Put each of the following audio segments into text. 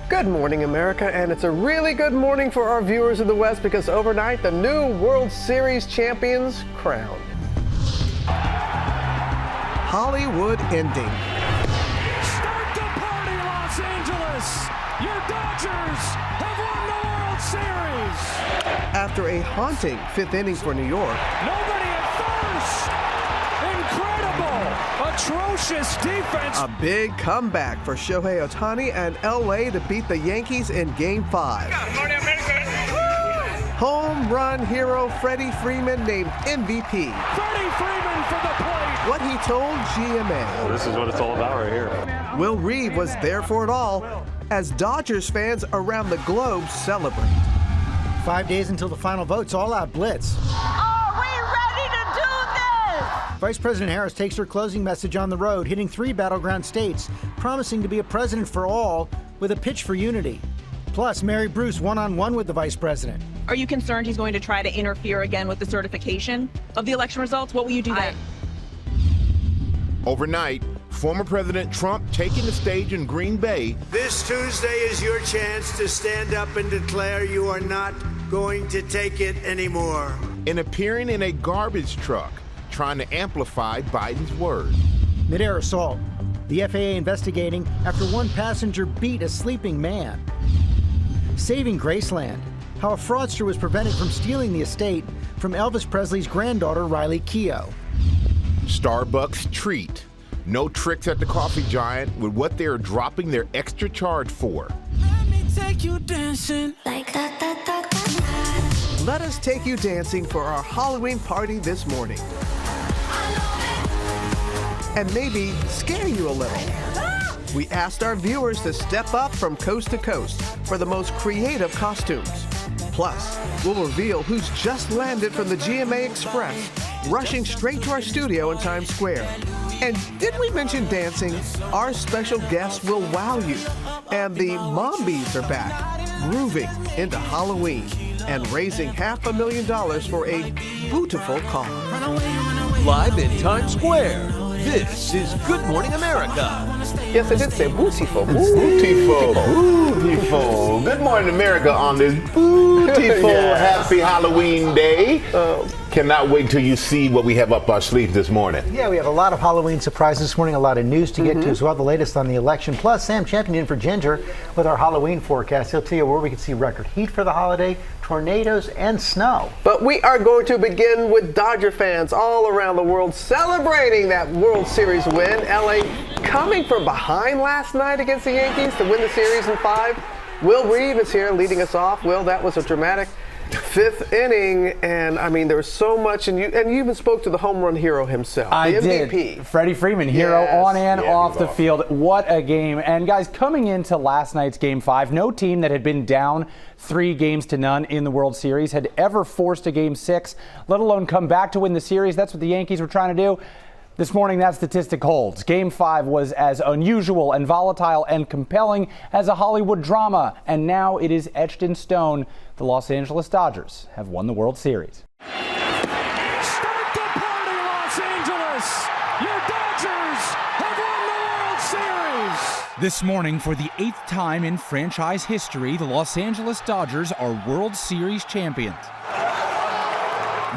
Good morning, America, and it's a really good morning for our viewers in the West because overnight the new World Series champions crowned. Hollywood ending. Start the party, Los Angeles! Your Dodgers have won the World Series! After a haunting fifth inning for New York. Nobody at first! Incredible! Atrocious defense! A big comeback for Shohei Ohtani and LA to beat the Yankees in Game 5. Home run hero Freddie Freeman named MVP. Freddie Freeman for the plate! What he told GMA. This is what it's all about right here. Will Reeve was there for it all as Dodgers fans around the globe celebrate. 5 days until the final votes, all-out blitz. Are we ready to do this? Vice President Harris takes her closing message on the road, hitting 3 battleground states, promising to be a president for all with a pitch for unity. Plus, Mary Bruce one-on-one with the vice president. Are you concerned he's going to try to interfere again with the certification of the election results? What will you do then? Overnight, former President Trump taking the stage in Green Bay. This Tuesday is your chance to stand up and declare you are not going to take it anymore. And appearing in a garbage truck, trying to amplify Biden's words. Mid-air assault. The FAA investigating after one passenger beat a sleeping man. Saving Graceland. How a fraudster was prevented from stealing the estate from Elvis Presley's granddaughter, Riley Keough. Starbucks treat. No tricks at the coffee giant with what they're dropping their extra charge for. Let me take you dancing like that. Let us take you dancing for our Halloween party this morning. And maybe scare you a little. We asked our viewers to step up from coast to coast for the most creative costumes. Plus, we'll reveal who's just landed from the GMA Express, rushing straight to our studio in Times Square. And did we mention dancing? Our special guests will wow you. And the Mombies are back, grooving into Halloween and raising $500,000 for a beautiful cause. Live in Times Square, this is Good Morning America. Yes, I did say beautiful. Beautiful. Good morning, America, on this beautiful, happy Halloween day. Cannot wait till you see what we have up our sleeves this morning. Yeah, we have a lot of Halloween surprises this morning, a lot of news to get to as well, the latest on the election. Plus, Sam Champion in for Ginger with our Halloween forecast. He'll tell you where we can see record heat for the holiday, tornadoes, and snow. But we are going to begin with Dodger fans all around the world celebrating that World Series win. LA coming from behind last night against the Yankees to win the series in 5. Will Reeve is here leading us off. Will, that was a dramatic fifth inning, and I mean there was so much, and you even spoke to the home run hero himself, the MVP. Did. Freddie Freeman, hero on and off the field. What a game. And guys, coming into last night's Game 5, no team that had been down 3-0 in the World Series had ever forced a Game 6, let alone come back to win the series. That's what the Yankees were trying to do. This morning, that statistic holds. Game 5 was as unusual and volatile and compelling as a Hollywood drama, and now it is etched in stone. The Los Angeles Dodgers have won the World Series. Start the party, Los Angeles! Your Dodgers have won the World Series! This morning, for the 8th time in franchise history, the Los Angeles Dodgers are World Series champions.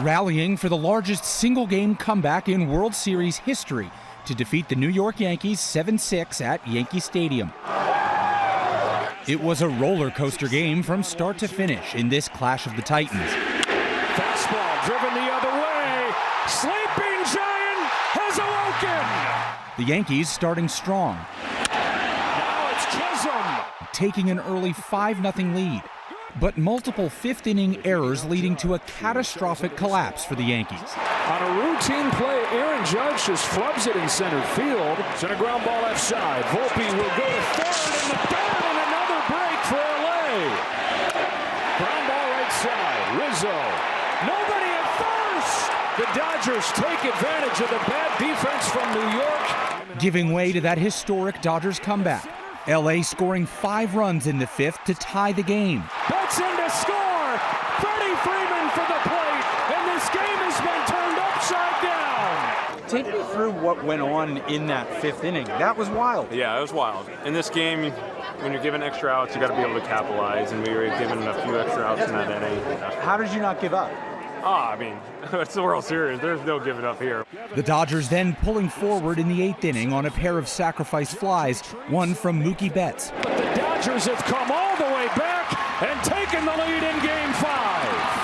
Rallying for the largest single-game comeback in World Series history to defeat the New York Yankees 7-6 at Yankee Stadium. It was a roller coaster game from start to finish in this clash of the Titans. Fastball driven the other way. Sleeping Giant has awoken. The Yankees starting strong. Now it's Chisholm. Taking an early 5-0 lead. But multiple fifth-inning errors leading to a catastrophic collapse for the Yankees. On a routine play, Aaron Judge just flubs it in center field. Center ground ball left side. Volpe will go to third in the third, and another break for LA. Ground ball right side. Rizzo. Nobody at first. The Dodgers take advantage of the bad defense from New York. Giving way to that historic Dodgers comeback. LA scoring 5 runs in the 5th to tie the game. That's in to score. Freddie Freeman for the plate, and this game has been turned upside down. Take me through what went on in that 5th inning. That was wild. Yeah, it was wild. In this game, when you're given extra outs, you got to be able to capitalize, and we were given a few extra outs in that inning. How did you not give up? I mean, it's the World Series. There's no giving up here. The Dodgers then pulling forward in the 8th inning on a pair of sacrifice flies, one from Mookie Betts. But the Dodgers have come all the way back and taken the lead in Game 5.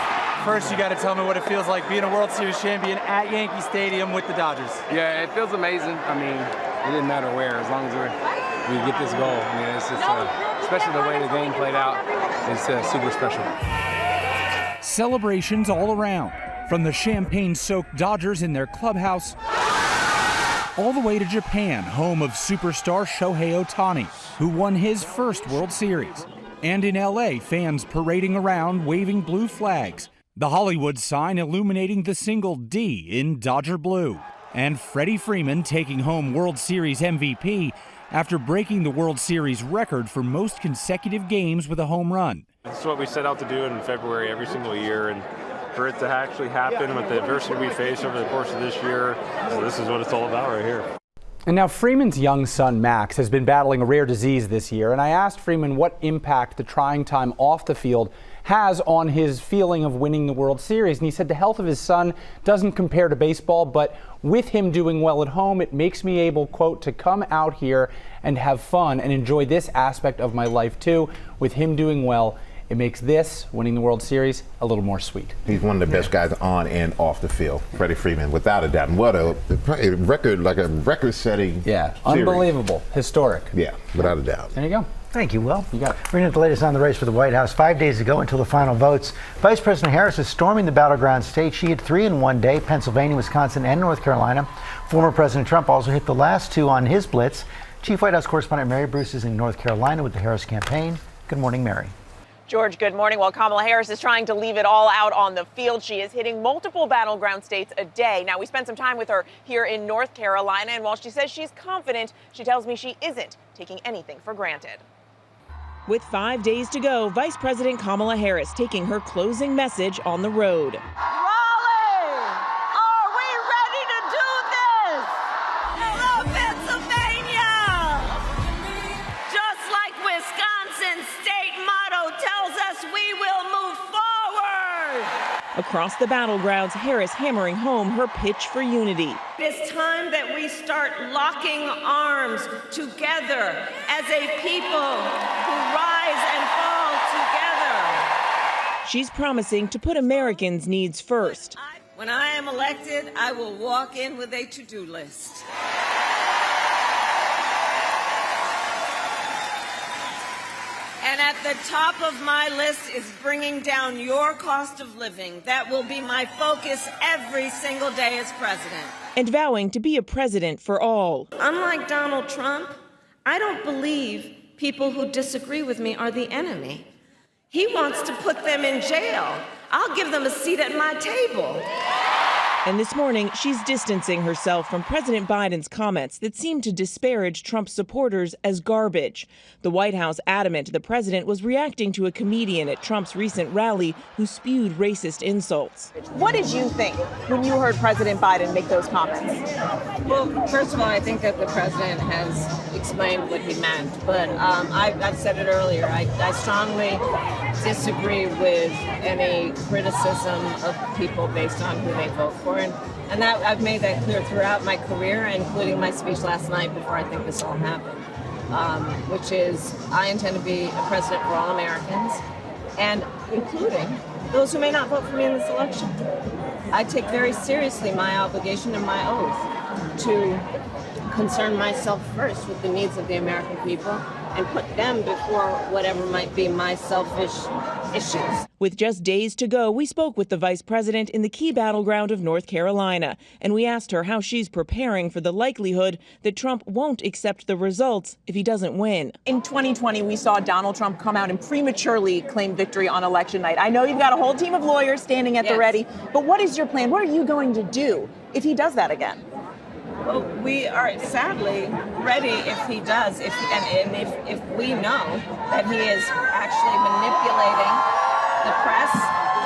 First, you got to tell me what it feels like being a World Series champion at Yankee Stadium with the Dodgers. Yeah, it feels amazing. I mean, it didn't matter where, as long as we get this goal. I mean, it's just, especially the way the game played out, it's super special. Celebrations all around, from the champagne-soaked Dodgers in their clubhouse all the way to Japan, home of superstar Shohei Ohtani, who won his first World Series. And in LA, fans parading around waving blue flags, the Hollywood sign illuminating the single D in Dodger blue. And Freddie Freeman taking home World Series MVP after breaking the World Series record for most consecutive games with a home run. It's what we set out to do in February every single year, and for it to actually happen with the adversity we faced over the course of this year, well, this is what it's all about right here. And now Freeman's young son, Max, has been battling a rare disease this year, and I asked Freeman what impact the trying time off the field has on his feeling of winning the World Series. And he said the health of his son doesn't compare to baseball, but with him doing well at home, it makes me able, quote, to come out here and have fun and enjoy this aspect of my life too. With him doing well, it makes this, winning the World Series, a little more sweet. He's one of the best guys on and off the field, Freddie Freeman, without a doubt. And what a record, like a record-setting series. Unbelievable, historic. Yeah, without a doubt. There you go. Thank you, Will. You got it. Bringing up the latest on the race for the White House. 5 days ago until the final votes, Vice President Harris is storming the battleground states. She hit 3 in one day, Pennsylvania, Wisconsin, and North Carolina. Former President Trump also hit the last 2 on his blitz. Chief White House correspondent Mary Bruce is in North Carolina with the Harris campaign. Good morning, Mary. George, good morning. Well, Kamala Harris is trying to leave it all out on the field. She is hitting multiple battleground states a day. Now, we spent some time with her here in North Carolina, and while she says she's confident, she tells me she isn't taking anything for granted. With 5 days to go, Vice President Kamala Harris taking her closing message on the road. Across the battlegrounds, Harris hammering home her pitch for unity. It's time that we start locking arms together as a people who rise and fall together. She's promising to put Americans' needs first. When I am elected, I will walk in with a to-do list. And at the top of my list is bringing down your cost of living. That will be my focus every single day as president. And vowing to be a president for all. Unlike Donald Trump, I don't believe people who disagree with me are the enemy. He wants to put them in jail. I'll give them a seat at my table. And this morning, she's distancing herself from President Biden's comments that seem to disparage Trump's supporters as garbage. The White House adamant the president was reacting to a comedian at Trump's recent rally who spewed racist insults. What did you think when you heard President Biden make those comments? Well, first of all, I think that the president has explained what he meant. But I've said it earlier. I strongly disagree with any criticism of people based on who they vote for. And that I've made that clear throughout my career, including my speech last night before I think this all happened, which is I intend to be a president for all Americans, and including those who may not vote for me in this election. I take very seriously my obligation and my oath to concern myself first with the needs of the American people and put them before whatever might be my selfish issues. With just days to go, we spoke with the vice president in the key battleground of North Carolina, and we asked her how she's preparing for the likelihood that Trump won't accept the results if he doesn't win. In 2020, we saw Donald Trump come out and prematurely claim victory on election night. I know you've got a whole team of lawyers standing at the ready, but what is your plan? What are you going to do if he does that again? Well, we are sadly ready if he does, if we know that he is actually manipulating the press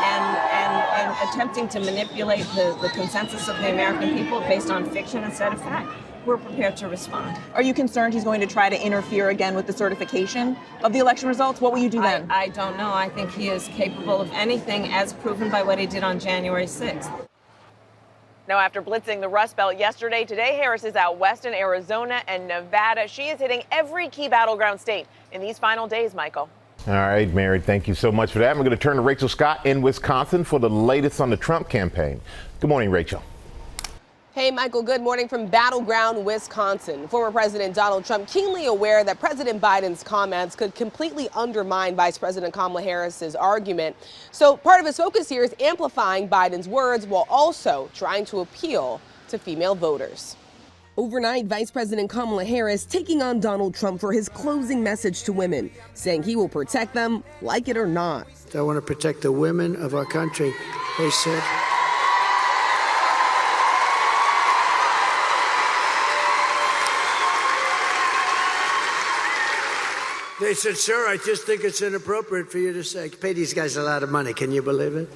and attempting to manipulate the consensus of the American people based on fiction instead of fact. We're prepared to respond. Are you concerned he's going to try to interfere again with the certification of the election results? What will you do then? I don't know. I think he is capable of anything, as proven by what he did on January 6th. Now, after blitzing the Rust Belt yesterday, today Harris is out west in Arizona and Nevada. She is hitting every key battleground state in these final days, Michael. All right, Mary, thank you so much for that. We're going to turn to Rachel Scott in Wisconsin for the latest on the Trump campaign. Good morning, Rachel. Hey, Michael, good morning from Battleground, Wisconsin. Former President Donald Trump keenly aware that President Biden's comments could completely undermine Vice President Kamala Harris's argument. So part of his focus here is amplifying Biden's words while also trying to appeal to female voters. Overnight, Vice President Kamala Harris taking on Donald Trump for his closing message to women, saying he will protect them, like it or not. I want to protect the women of our country, they said. They said, sir, I just think it's inappropriate for you to say, pay these guys a lot of money. Can you believe it?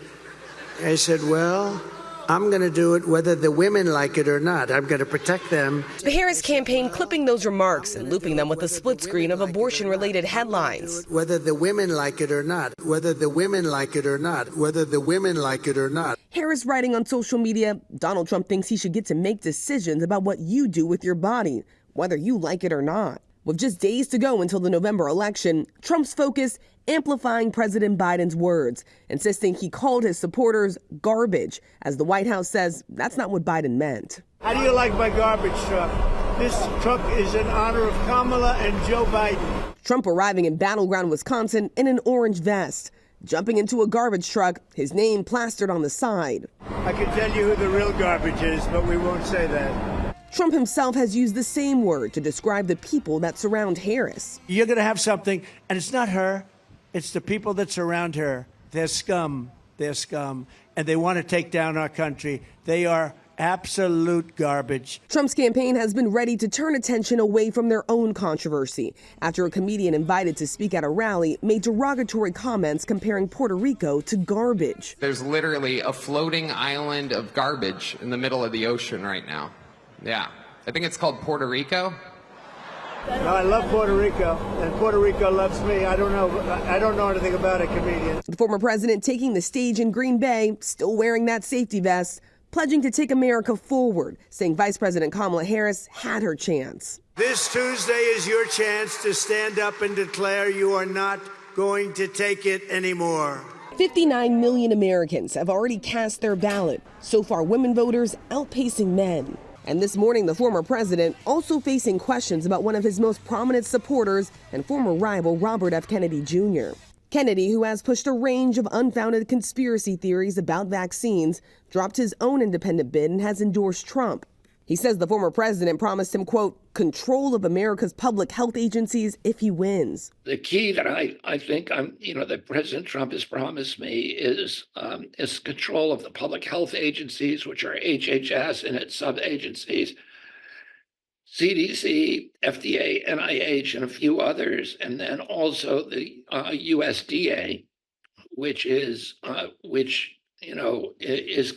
I said, well, I'm going to do it whether the women like it or not. I'm going to protect them. The Harris campaign clipping those remarks and looping them with a split screen of abortion-related headlines. Whether the women like it or not. Whether the women like it or not. Whether the women like it or not. Harris writing on social media, Donald Trump thinks he should get to make decisions about what you do with your body, whether you like it or not. With just days to go until the November election, Trump's focus amplifying President Biden's words, insisting he called his supporters garbage, as the White House says that's not what Biden meant. How do you like my garbage truck? This truck is in honor of Kamala and Joe Biden. Trump arriving in Battleground, Wisconsin in an orange vest, jumping into a garbage truck, his name plastered on the side. I can tell you who the real garbage is, but we won't say that. Trump himself has used the same word to describe the people that surround Harris. You're going to have something, and it's not her, it's the people that surround her. They're scum. They're scum. And they want to take down our country. They are absolute garbage. Trump's campaign has been ready to turn attention away from their own controversy after a comedian invited to speak at a rally made derogatory comments comparing Puerto Rico to garbage. There's literally a floating island of garbage in the middle of the ocean right now. Yeah, I think it's called Puerto Rico. No, I love Puerto Rico, and Puerto Rico loves me. I don't know anything about a comedian. The former president taking the stage in Green Bay, still wearing that safety vest, pledging to take America forward, saying Vice President Kamala Harris had her chance. This Tuesday is your chance to stand up and declare you are not going to take it anymore. 59 million Americans have already cast their ballot. So far, women voters outpacing men. And this morning, the former president also facing questions about one of his most prominent supporters and former rival Robert F. Kennedy Jr. Kennedy, who has pushed a range of unfounded conspiracy theories about vaccines, dropped his own independent bid and has endorsed Trump. He says the former president promised him, quote, control of America's public health agencies if he wins. The key that I think that President Trump has promised me is control of the public health agencies, which are HHS and its sub-agencies, CDC, FDA, NIH, and a few others, and then also the USDA, which is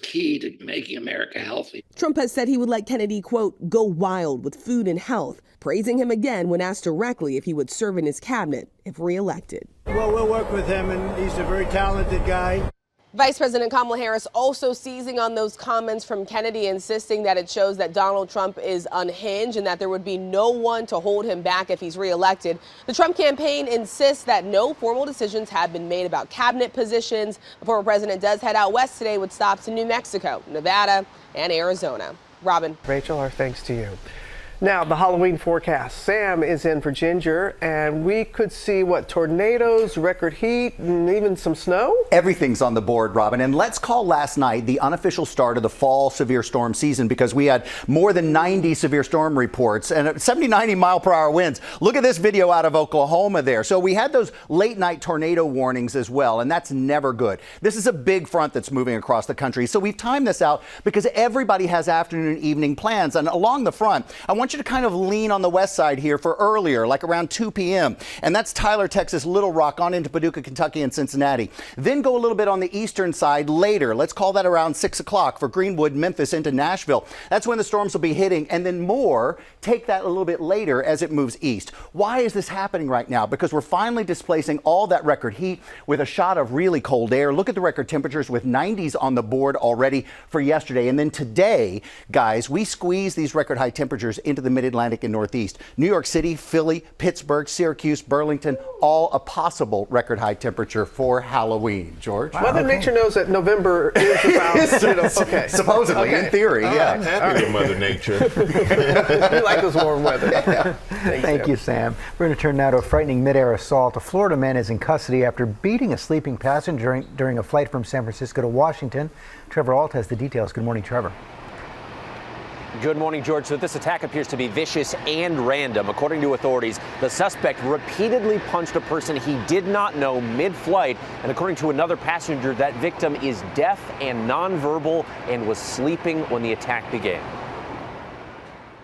key to making America healthy. Trump has said he would let Kennedy, quote, go wild with food and health, praising him again when asked directly if he would serve in his cabinet if reelected. Well, we'll work with him, and he's a very talented guy. Vice President Kamala Harris also seizing on those comments from Kennedy, insisting that it shows that Donald Trump is unhinged and that there would be no one to hold him back if he's reelected. The Trump campaign insists that no formal decisions have been made about cabinet positions. The former president does head out west today with stops in New Mexico, Nevada, and Arizona. Robin. Rachel, our thanks to you. Now, the Halloween forecast. Sam is in for Ginger, and we could see, tornadoes, record heat, and even some snow? Everything's on the board, Robin. And let's call last night the unofficial start of the fall severe storm season, because we had more than 90 severe storm reports and 70, 90 mile per hour winds. Look at this video out of Oklahoma there. So we had those late night tornado warnings as well, and that's never good. This is a big front that's moving across the country. So we've timed this out because everybody has afternoon and evening plans. And along the front, I want want you to kind of lean on the west side here for earlier, like around 2 p.m. And that's Tyler, Texas, Little Rock, on into Paducah, Kentucky, and Cincinnati. Then go a little bit on the eastern side later. Let's call that around 6 o'clock for Greenwood, Memphis, into Nashville. That's when the storms will be hitting, and then more take that a little bit later as it moves east. Why is this happening right now? Because we're finally displacing all that record heat with a shot of really cold air. Look at the record temperatures with 90s on the board already for yesterday. And then today, guys, we squeeze these record high temperatures into the mid-Atlantic and Northeast. New York City, Philly, Pittsburgh, Syracuse, Burlington, all a possible record high temperature for Halloween. George? Wow, Mother Nature knows that November is about, okay. Supposedly, in theory, yeah. I'm happy with Mother Nature. We like this warm weather. Thank you, Sam. We're going to turn now to a frightening mid-air assault. A Florida man is in custody after beating a sleeping passenger during a flight from San Francisco to Washington. Trevor Alt has the details. Good morning, Trevor. Good morning, George. So this attack appears to be vicious and random. According to authorities, the suspect repeatedly punched a person he did not know mid-flight. And according to another passenger, that victim is deaf and nonverbal and was sleeping when the attack began.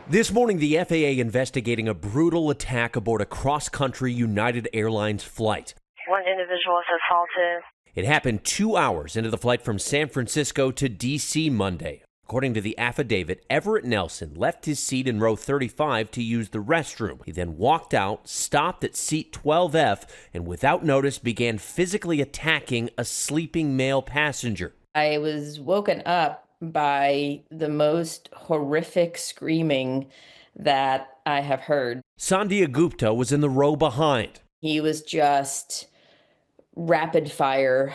This morning, the FAA investigating a brutal attack aboard a cross-country United Airlines flight. One individual was assaulted. It happened 2 hours into the flight from San Francisco to D.C. Monday. According to the affidavit, Everett Nelson left his seat in row 35 to use the restroom. He then walked out, stopped at seat 12F, and without notice began physically attacking a sleeping male passenger. I was woken up by the most horrific screaming that I have heard. Sandhya Gupta was in the row behind. He was just rapid fire,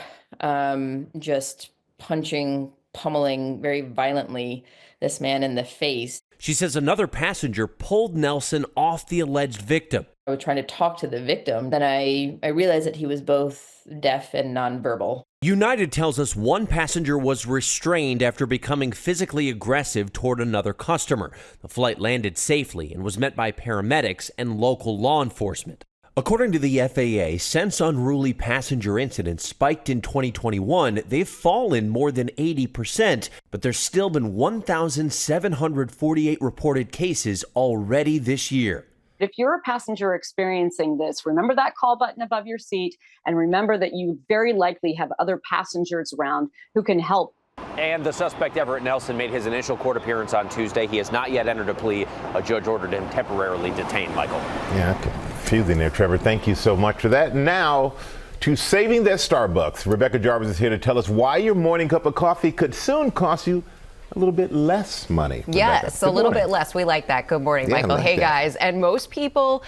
just punching, pummeling very violently this man in the face. She says another passenger pulled Nelson off the alleged victim. I was trying to talk to the victim. Then I realized that he was both deaf and nonverbal. United tells us one passenger was restrained after becoming physically aggressive toward another customer. The flight landed safely and was met by paramedics and local law enforcement. According to the FAA, since unruly passenger incidents spiked in 2021, they've fallen more than 80%, but there's still been 1,748 reported cases already this year. If you're a passenger experiencing this, remember that call button above your seat, and remember that you very likely have other passengers around who can help. And the suspect, Everett Nelson, made his initial court appearance on Tuesday. He has not yet entered a plea. A judge ordered him temporarily detained, Michael. Yeah, confusing there, Trevor. Thank you so much for that. Now to saving that Starbucks. Rebecca Jarvis is here to tell us why your morning cup of coffee could soon cost you a little bit less money. Yes, a little bit less. We like that. Good morning, Michael. Hey, guys. And most people,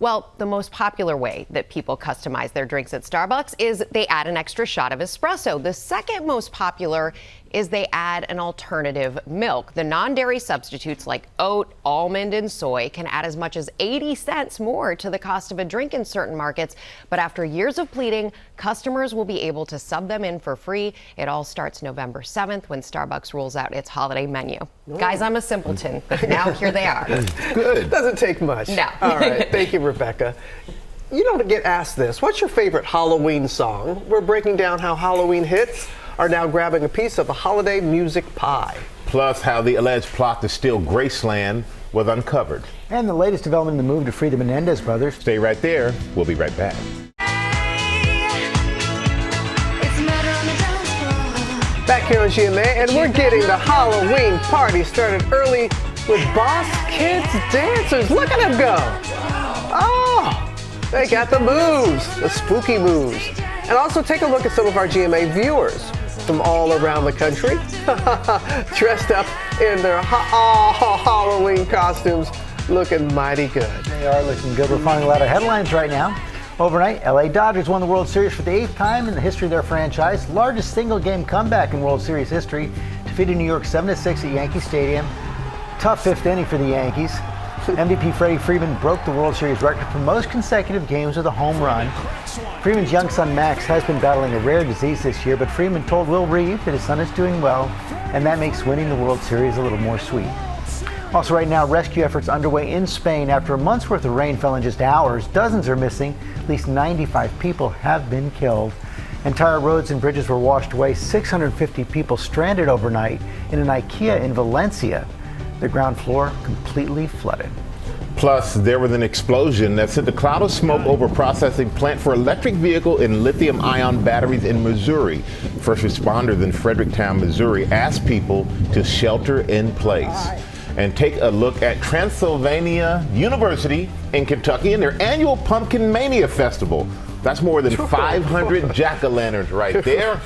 well, the most popular way that people customize their drinks at Starbucks is they add an extra shot of espresso. The second most popular is they add an alternative milk. The non-dairy substitutes like oat, almond, and soy can add as much as 80 cents more to the cost of a drink in certain markets. But after years of pleading, customers will be able to sub them in for free. It all starts November 7th when Starbucks rolls out its holiday menu. Oh. Guys, I'm a simpleton, but now here they are. Good. Doesn't take much. No. All right. Thank you, Rebecca. You don't get asked this. What's your favorite Halloween song? We're breaking down how Halloween hits are now grabbing a piece of the holiday music pie. Plus, how the alleged plot to steal Graceland was uncovered. And the latest development in the move to free the Menendez brothers. Stay right there. We'll be right back. Back here on GMA, and we're getting the Halloween party started early with Boss Kids dancers. Look at them go. Oh, they got the moves, the spooky moves. And also take a look at some of our GMA viewers from all around the country, dressed up in their Halloween costumes, looking mighty good. They are looking good. We're finding a lot of headlines right now. Overnight, LA Dodgers won the World Series for the 8th time in the history of their franchise. Largest single-game comeback in World Series history. Defeated New York 7-6 at Yankee Stadium. Tough 5th inning for the Yankees. MVP Freddie Freeman broke the World Series record for most consecutive games with a home run. Freeman's young son Max has been battling a rare disease this year, but Freeman told Will Reeve that his son is doing well, and that makes winning the World Series a little more sweet. Also right now, rescue efforts underway in Spain. After a month's worth of rain fell in just hours, dozens are missing. At least 95 people have been killed. Entire roads and bridges were washed away. 650 people stranded overnight in an IKEA in Valencia. The ground floor completely flooded. Plus, there was an explosion that sent a cloud of smoke over a processing plant for electric vehicle and lithium-ion batteries in Missouri. First responders in Fredericktown, Missouri asked people to shelter in place. And take a look at Transylvania University in Kentucky and their annual Pumpkin Mania Festival. That's more than 500 jack-o'-lanterns right there.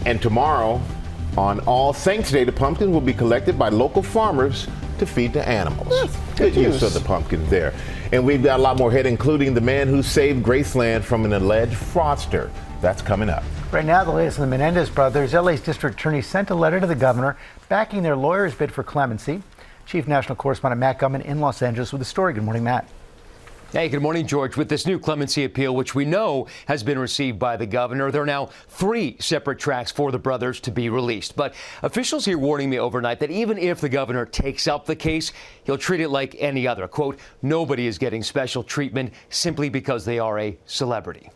And tomorrow, on All Saints Day, the pumpkins will be collected by local farmers to feed the animals. Good use of the pumpkins there. And we've got a lot more ahead, including the man who saved Graceland from an alleged fraudster. That's coming up. Right now, the latest on the Menendez brothers. LA's district attorney sent a letter to the governor backing their lawyer's bid for clemency. Chief National Correspondent Matt Gumman in Los Angeles with the story. Good morning, Matt. Hey, good morning, George. With this new clemency appeal, which we know has been received by the governor, there are now 3 separate tracks for the brothers to be released. But officials here warning me overnight that even if the governor takes up the case, he'll treat it like any other. Quote, nobody is getting special treatment simply because they are a celebrity.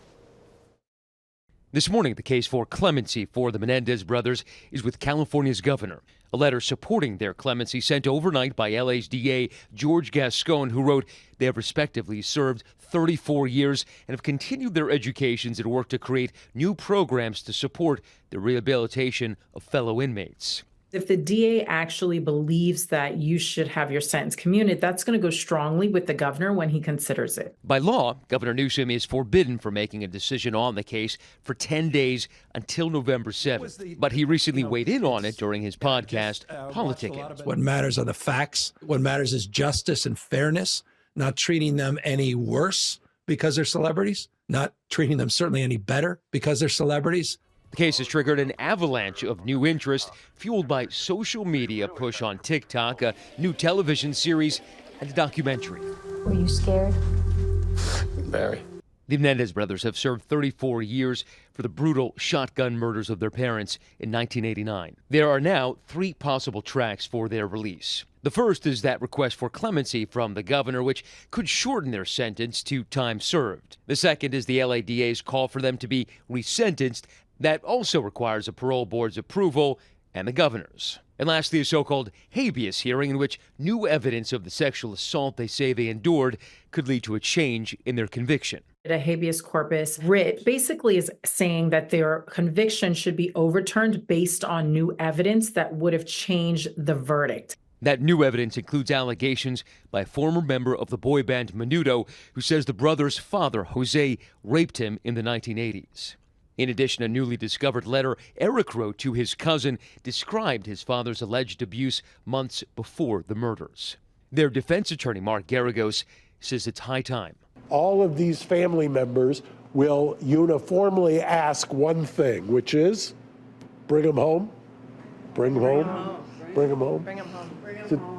This morning, the case for clemency for the Menendez brothers is with California's governor. A letter supporting their clemency sent overnight by LA's DA George Gascon, who wrote they have respectively served 34 years and have continued their educations and work to create new programs to support the rehabilitation of fellow inmates. If the DA actually believes that you should have your sentence commuted, that's going to go strongly with the governor when he considers it. By law, Governor Newsom is forbidden from making a decision on the case for 10 days until November 7th. But he recently weighed in on it during his podcast, Politicking. What matters are the facts. What matters is justice and fairness, not treating them any worse because they're celebrities, not treating them certainly any better because they're celebrities. The case has triggered an avalanche of new interest, fueled by social media push on TikTok, a new television series, and a documentary. Were you scared? Very. The Menendez brothers have served 34 years for the brutal shotgun murders of their parents in 1989. There are now 3 possible tracks for their release. The first is that request for clemency from the governor, which could shorten their sentence to time served. The second is the LADA's call for them to be resentenced. That also requires a parole board's approval and the governor's. And lastly, a so-called habeas hearing in which new evidence of the sexual assault they say they endured could lead to a change in their conviction. A habeas corpus writ basically is saying that their conviction should be overturned based on new evidence that would have changed the verdict. That new evidence includes allegations by a former member of the boy band Menudo, who says the brother's father, Jose, raped him in the 1980s. In addition, a newly discovered letter Eric wrote to his cousin described his father's alleged abuse months before the murders. Their defense attorney, Mark Garagos, says it's high time. All of these family members will uniformly ask one thing, which is bring them home, bring them home, bring them home. Bring them home.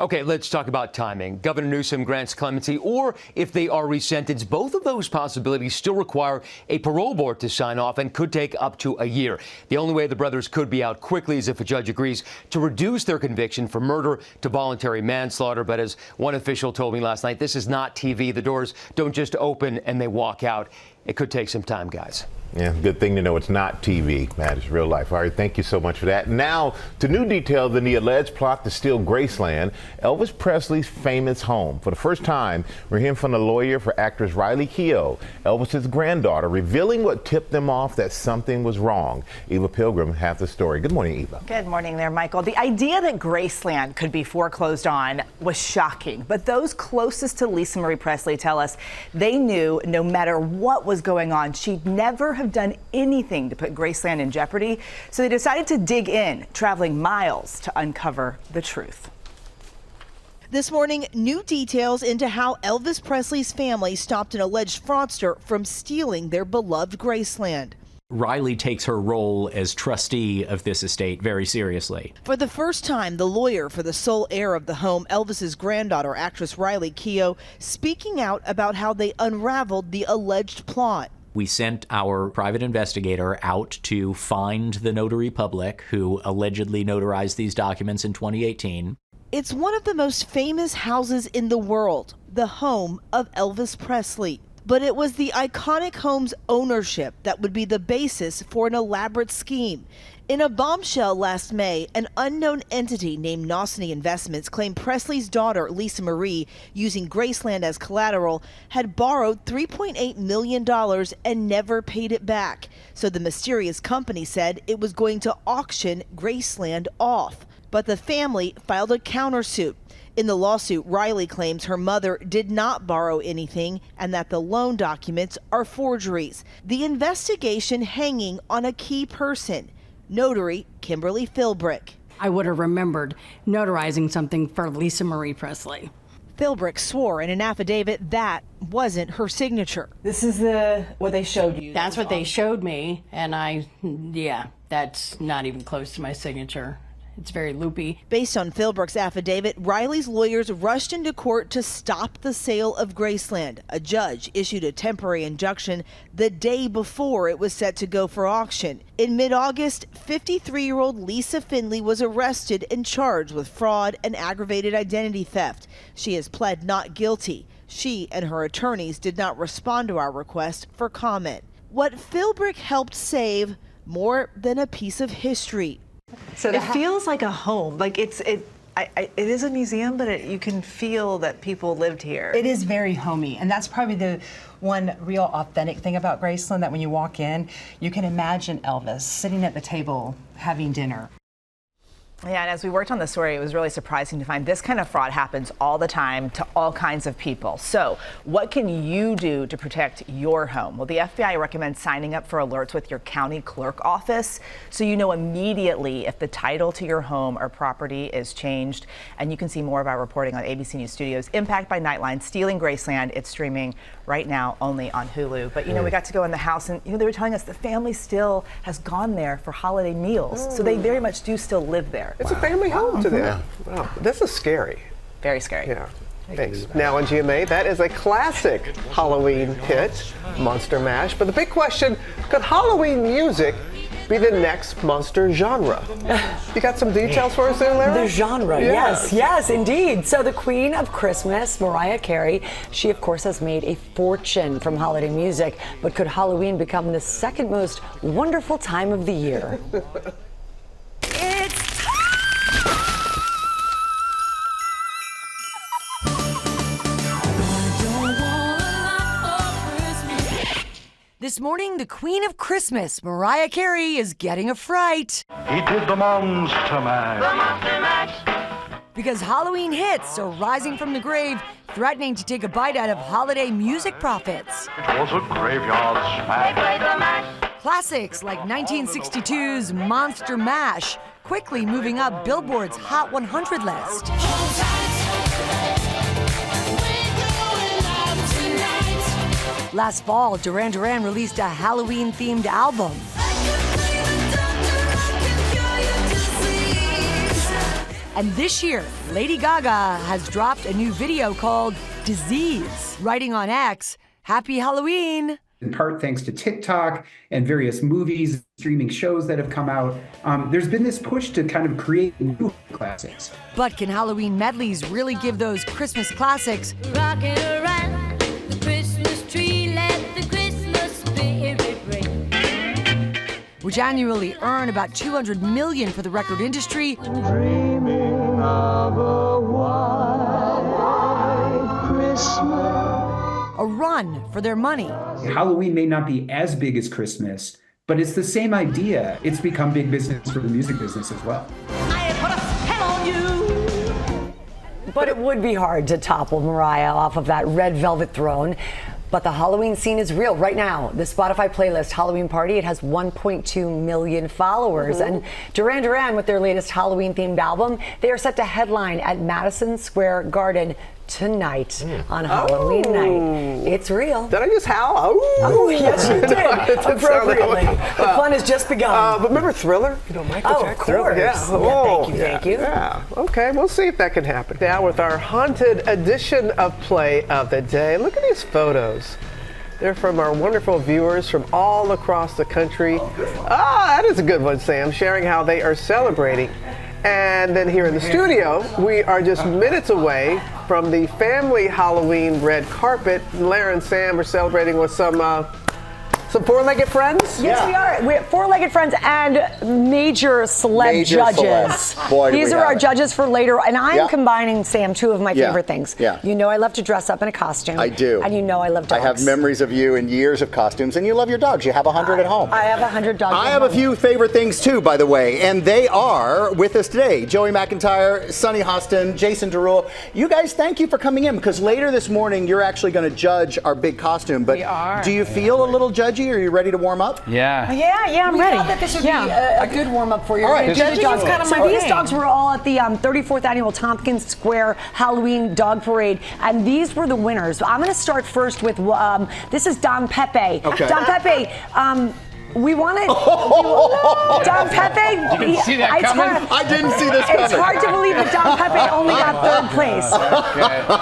Okay, let's talk about timing. Governor Newsom grants clemency, or if they are resentenced, both of those possibilities still require a parole board to sign off and could take up to a year. The only way the brothers could be out quickly is if a judge agrees to reduce their conviction from murder to voluntary manslaughter. But as one official told me last night, this is not TV. The doors don't just open and they walk out. It could take some time, guys. Yeah, good thing to know it's not TV, Matt. It's real life. All right, thank you so much for that. Now, to new details in the alleged plot to steal Graceland, Elvis Presley's famous home. For the first time, we're hearing from the lawyer for actress Riley Keough, Elvis's granddaughter, revealing what tipped them off that something was wrong. Eva Pilgrim has the story. Good morning, Eva. Good morning there, Michael. The idea that Graceland could be foreclosed on was shocking, but those closest to Lisa Marie Presley tell us they knew no matter what was going on, she'd never have done anything to put Graceland in jeopardy, so they decided to dig in, traveling miles to uncover the truth. This morning, new details into how Elvis Presley's family stopped an alleged fraudster from stealing their beloved Graceland. Riley takes her role as trustee of this estate very seriously. For the first time, the lawyer for the sole heir of the home, Elvis's granddaughter, actress Riley Keough, speaking out about how they unraveled the alleged plot. We sent our private investigator out to find the notary public who allegedly notarized these documents in 2018. It's one of the most famous houses in the world, the home of Elvis Presley. But it was the iconic home's ownership that would be the basis for an elaborate scheme. In a bombshell last May, an unknown entity named Nosny Investments claimed Presley's daughter, Lisa Marie, using Graceland as collateral, had borrowed $3.8 million and never paid it back. So the mysterious company said it was going to auction Graceland off. But the family filed a countersuit. In the lawsuit, Riley claims her mother did not borrow anything and that the loan documents are forgeries. The investigation hanging on a key person, notary Kimberly Philbrick. I would have remembered notarizing something for Lisa Marie Presley. Philbrick swore in an affidavit that wasn't her signature. This is what they showed you. That's what they showed me, and that's not even close to my signature. It's very loopy. Based on Philbrick's affidavit, Riley's lawyers rushed into court to stop the sale of Graceland. A judge issued a temporary injunction the day before it was set to go for auction. In mid-August, 53-year-old Lisa Finley was arrested and charged with fraud and aggravated identity theft. She has pled not guilty. She and her attorneys did not respond to our request for comment. What Philbrick helped save, more than a piece of history. So it feels like a home. Like it is a museum, but you can feel that people lived here. It is very homey, and that's probably the one real authentic thing about Graceland, that when you walk in, you can imagine Elvis sitting at the table having dinner. Yeah, and as we worked on the story, it was really surprising to find this kind of fraud happens all the time to all kinds of people. So what can you do to protect your home? Well, the FBI recommends signing up for alerts with your county clerk office so you know immediately if the title to your home or property is changed. And you can see more of our reporting on ABC News Studios' Impact by Nightline, Stealing Graceland. It's streaming right now only on Hulu. But, we got to go in the house, and, they were telling us the family still has gone there for holiday meals. So they very much do still live there. It's a family home to them. Wow, this is scary. Very scary. Yeah. Thanks. Now on GMA, that is a classic Halloween hit, Monster Mash. But the big question, could Halloween music be the next monster genre? You got some details for us there, Larry? The genre, yes, indeed. So the Queen of Christmas, Mariah Carey, she of course has made a fortune from holiday music. But could Halloween become the second most wonderful time of the year? This morning, the Queen of Christmas, Mariah Carey, is getting a fright. He did the Monster Mash. The Monster Mash. Because Halloween hits are rising from the grave, threatening to take a bite out of holiday music profits. It was a graveyard smash. Classics like 1962's Monster Mash, quickly moving up Billboard's Hot 100 list. Last fall, Duran Duran released a Halloween-themed album. And this year, Lady Gaga has dropped a new video called Disease. Writing on X, Happy Halloween. In part thanks to TikTok and various movies, streaming shows that have come out, there's been this push to kind of create new classics. But can Halloween medleys really give those Christmas classics Rocking around the Christmas tree, let the Christmas spirit ring, which annually earn about $200 million for the record industry? Dreaming of a white Christmas. A run for their money. Halloween may not be as big as Christmas, but it's the same idea. It's become big business for the music business as well. But it would be hard to topple Mariah off of that red velvet throne. But the Halloween scene is real. Right now, the Spotify playlist Halloween Party, it has 1.2 million followers. And Duran Duran, with their latest Halloween-themed album, they are set to headline at Madison Square Garden tonight on Halloween night. It's real. Did I just howl? Oh, yes, you did. Appropriately. The fun has just begun. But remember Thriller? You know, Michael Jackson. Of course. Yeah. Thank you. Yeah. Okay, we'll see if that can happen. Now with our haunted edition of Play of the Day. Look at these photos. They're from our wonderful viewers from all across the country. That is a good one, Sam, sharing how they are celebrating. And then here in the studio, we are just minutes away from the family Halloween red carpet. Lara and Sam are celebrating with some four-legged friends? Yes, we are. We're four-legged friends and major celeb judges. Boy, These are our judges for later. And I'm combining, Sam, two of my Yeah. favorite things. Yeah. You know I love to dress up in a costume. I do. And you know I love dogs. I have memories of you in years of costumes, and you love your dogs. You have 100 at home. I have 100 dogs. I have a few favorite things too, by the way, and they are with us today. Joey McIntyre, Sonny Hostin, Jason Derulo. You guys, thank you for coming in, because later this morning you're actually going to judge our big costume. But do you feel a little judgy? Are you ready to warm up? Yeah. Yeah, I'm ready. I thought that this would be a good warm-up for you. All right. These dogs were all at the 34th Annual Tompkins Square Halloween Dog Parade, and these were the winners. I'm going to start first with, this is Don Pepe. Okay. Don Pepe, we wanted Don Pepe. You didn't see that coming? I didn't see this coming. It's hard to believe that Don Pepe only got third place.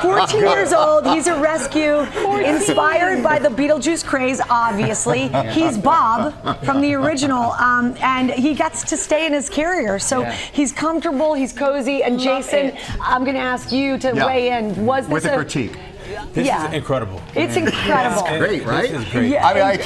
14 years old. He's a rescue, inspired by the Beetlejuice craze, obviously. He's Bob from the original, and he gets to stay in his carrier. So he's comfortable, he's cozy. And Jason, I'm going to ask you to weigh in. Was this with a critique? This is incredible. It's incredible. It's great, right? This is great. Yeah. I mean, I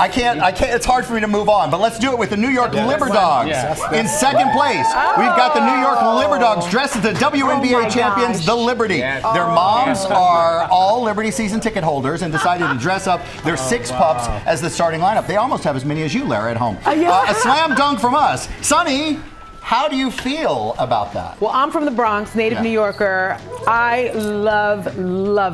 can't. It's hard for me to move on, but let's do it with the New York Liberdogs. In second place, we've got the New York Liberdogs dressed as the WNBA champions, the Liberty. Their moms are all Liberty season ticket holders and decided to dress up their 6 pups as the starting lineup. They almost have as many as you, Lara, at home. A slam dunk from us. Sonny, how do you feel about that? Well, I'm from the Bronx, native New Yorker. I love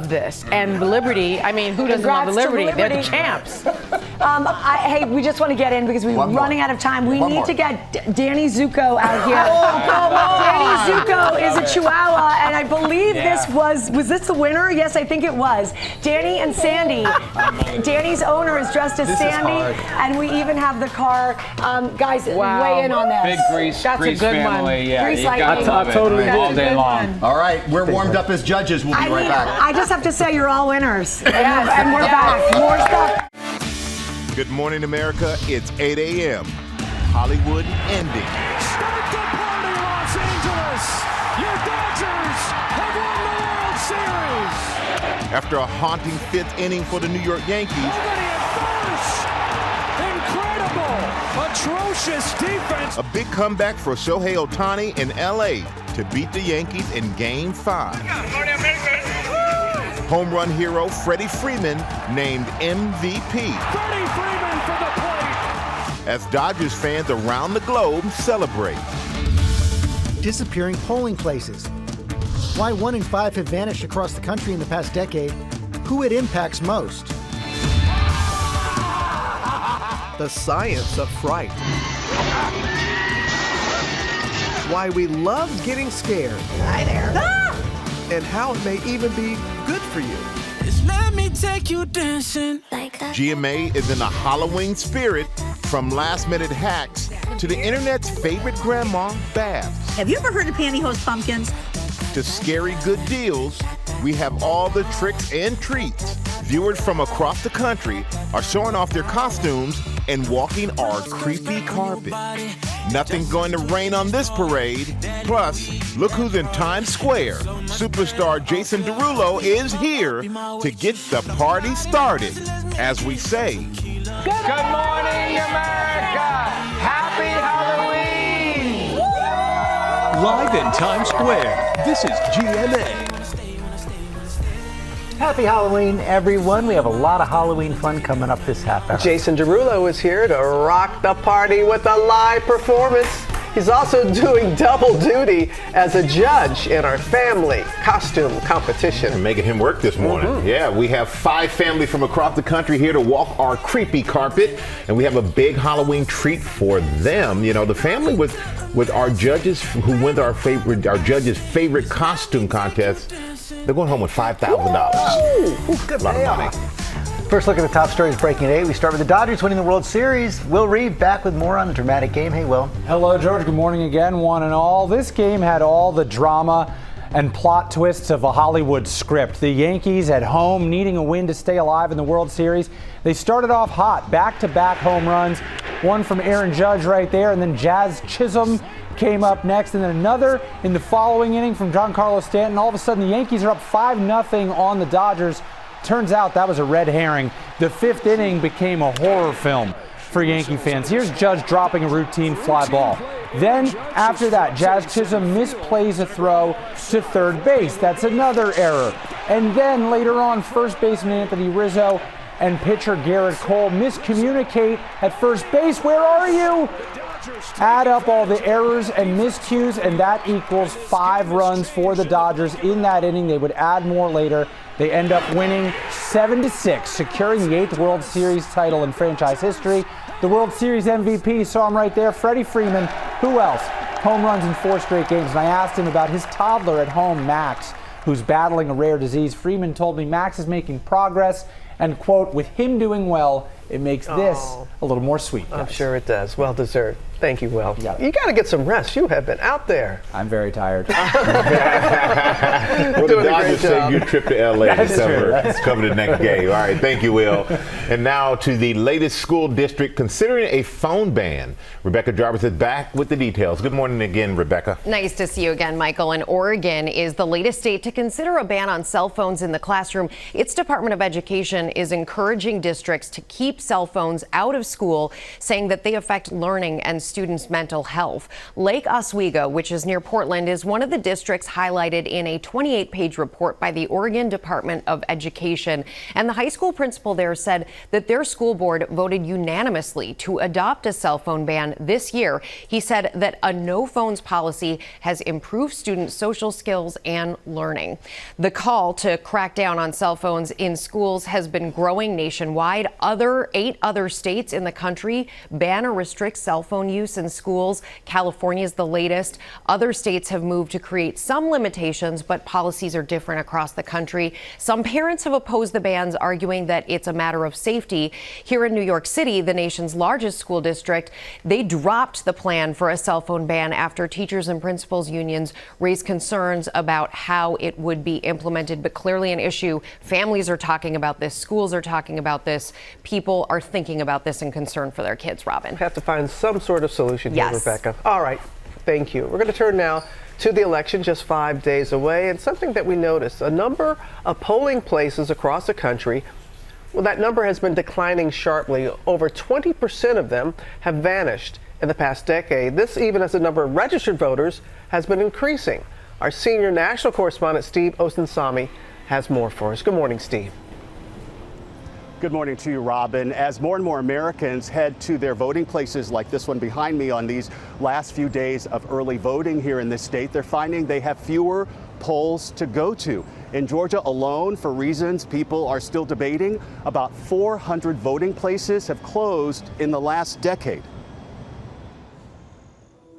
this. And the Liberty, I mean, who doesn't love the Liberty? They're the champs. Hey, we just want to get in because we're running out of time. We need to get Danny Zuko out here. Danny Zuko is a Chihuahua, and I believe this was this the winner? Yes, I think it was. Danny and Sandy. Danny's owner is dressed as Sandy, and we even have the car. Guys, weigh in on this. Big Grease a good family. one. Yeah, Grease you got lightning. to love it all day long. All right, we're warmed up as judges. We'll be right back. I just have to say you're all winners. And we're back. More stuff. Good morning, America. It's 8 a.m. Hollywood ending. Start the party, Los Angeles! Your Dodgers have won the World Series! After a haunting 5th inning for the New York Yankees, Nobody at first! Incredible! Atrocious defense! a big comeback for Shohei Ohtani in L.A. to beat the Yankees in Game 5. Home run hero Freddie Freeman named MVP. Freddie Freeman for the plate! As Dodgers fans around the globe celebrate. Disappearing polling places. Why 1 in 5 have vanished across the country in the past decade. Who it impacts most. The science of fright. Why we love getting scared. Hi there. And how it may even be good for you. Just let me take you dancing. GMA is in the Halloween spirit, from last-minute hacks to the internet's favorite grandma baths. Have you ever heard of pantyhose pumpkins? To scary good deals, we have all the tricks and treats. Viewers from across the country are showing off their costumes and walking our creepy carpet. Nothing's going to rain on this parade. Plus, look who's in Times Square. Superstar Jason Derulo is here to get the party started. As we say, Good morning, America! Happy Halloween! Live in Times Square, this is GMA. Happy Halloween, everyone. We have a lot of Halloween fun coming up this half hour. Jason Derulo is here to rock the party with a live performance. He's also doing double duty as a judge in our family costume competition. And making him work this morning. Yeah, we have 5 families from across the country here to walk our creepy carpet, and we have a big Halloween treat for them. You know, the family with our judges who win our judges' favorite costume contest, they're going home with $5,000. Good A lot of money. First look at the top stories breaking today. We start with the Dodgers winning the World Series. Will Reeve back with more on the dramatic game. Hey, Will. Hello, George. Good morning again, one and all. This game had all the drama and plot twists of a Hollywood script. The Yankees at home needing a win to stay alive in the World Series. They started off hot, back-to-back home runs. One from Aaron Judge right there, and then Jazz Chisholm came up next, and then another in the following inning from Giancarlo Stanton. All of a sudden, the Yankees are up 5-0 on the Dodgers. Turns out that was a red herring. The 5th inning became a horror film for Yankee fans. Here's Judge dropping a routine fly ball. Then, after that, Jazz Chisholm misplays a throw to third base. That's another error. And then, later on, first baseman Anthony Rizzo and pitcher Garrett Cole miscommunicate at first base. Where are you? Add up all the errors and miscues, and that equals 5 runs for the Dodgers in that inning. They would add more later. They end up winning 7-6, securing the 8th World Series title in franchise history. The World Series MVP, saw him right there, Freddie Freeman. Who else? Home runs in 4 straight games. And I asked him about his toddler at home, Max, who's battling a rare disease. Freeman told me Max is making progress, and, quote, with him doing well, it makes this a little more sweet, guys. I'm sure it does. Well deserved. Thank you, Will. Yep. You got to get some rest. You have been out there. I'm very tired. Well, the Dodgers saved your trip to L.A. this summer. Cover the next game. All right, thank you, Will. And now to the latest school district considering a phone ban. Rebecca Jarvis is back with the details. Good morning again, Rebecca. Nice to see you again, Michael. And Oregon is the latest state to consider a ban on cell phones in the classroom. Its Department of Education is encouraging districts to keep cell phones out of school, saying that they affect learning and students' mental health. Lake Oswego, which is near Portland, is one of the districts highlighted in a 28-page report by the Oregon Department of Education. And the high school principal there said that their school board voted unanimously to adopt a cell phone ban this year. He said that a no phones policy has improved student social skills and learning. The call to crack down on cell phones in schools has been growing nationwide. 8 other states in the country ban or restrict cell phone use in schools. California is the latest. Other states have moved to create some limitations, but policies are different across the country. Some parents have opposed the bans, arguing that it's a matter of safety. Here in New York City, the nation's largest school district, they dropped the plan for a cell phone ban after teachers and principals unions raised concerns about how it would be implemented, but clearly an issue. Families are talking about this. Schools are talking about this. People are thinking about this and concerned for their kids, Robin. Have to find some sort of solution here, Yes. Rebecca. All right. Thank you. We're going to turn now to the election just 5 days away, and something that we noticed, a number of polling places across the country, well, that number has been declining sharply. Over 20% of them have vanished in the past decade. This even as the number of registered voters has been increasing. Our senior national correspondent, Steve Osunsami, has more for us. Good morning, Steve. Good morning to you, Robin. As more and more Americans head to their voting places like this one behind me on these last few days of early voting here in this state, they're finding they have fewer polls to go to. In Georgia alone, for reasons people are still debating, about 400 voting places have closed in the last decade.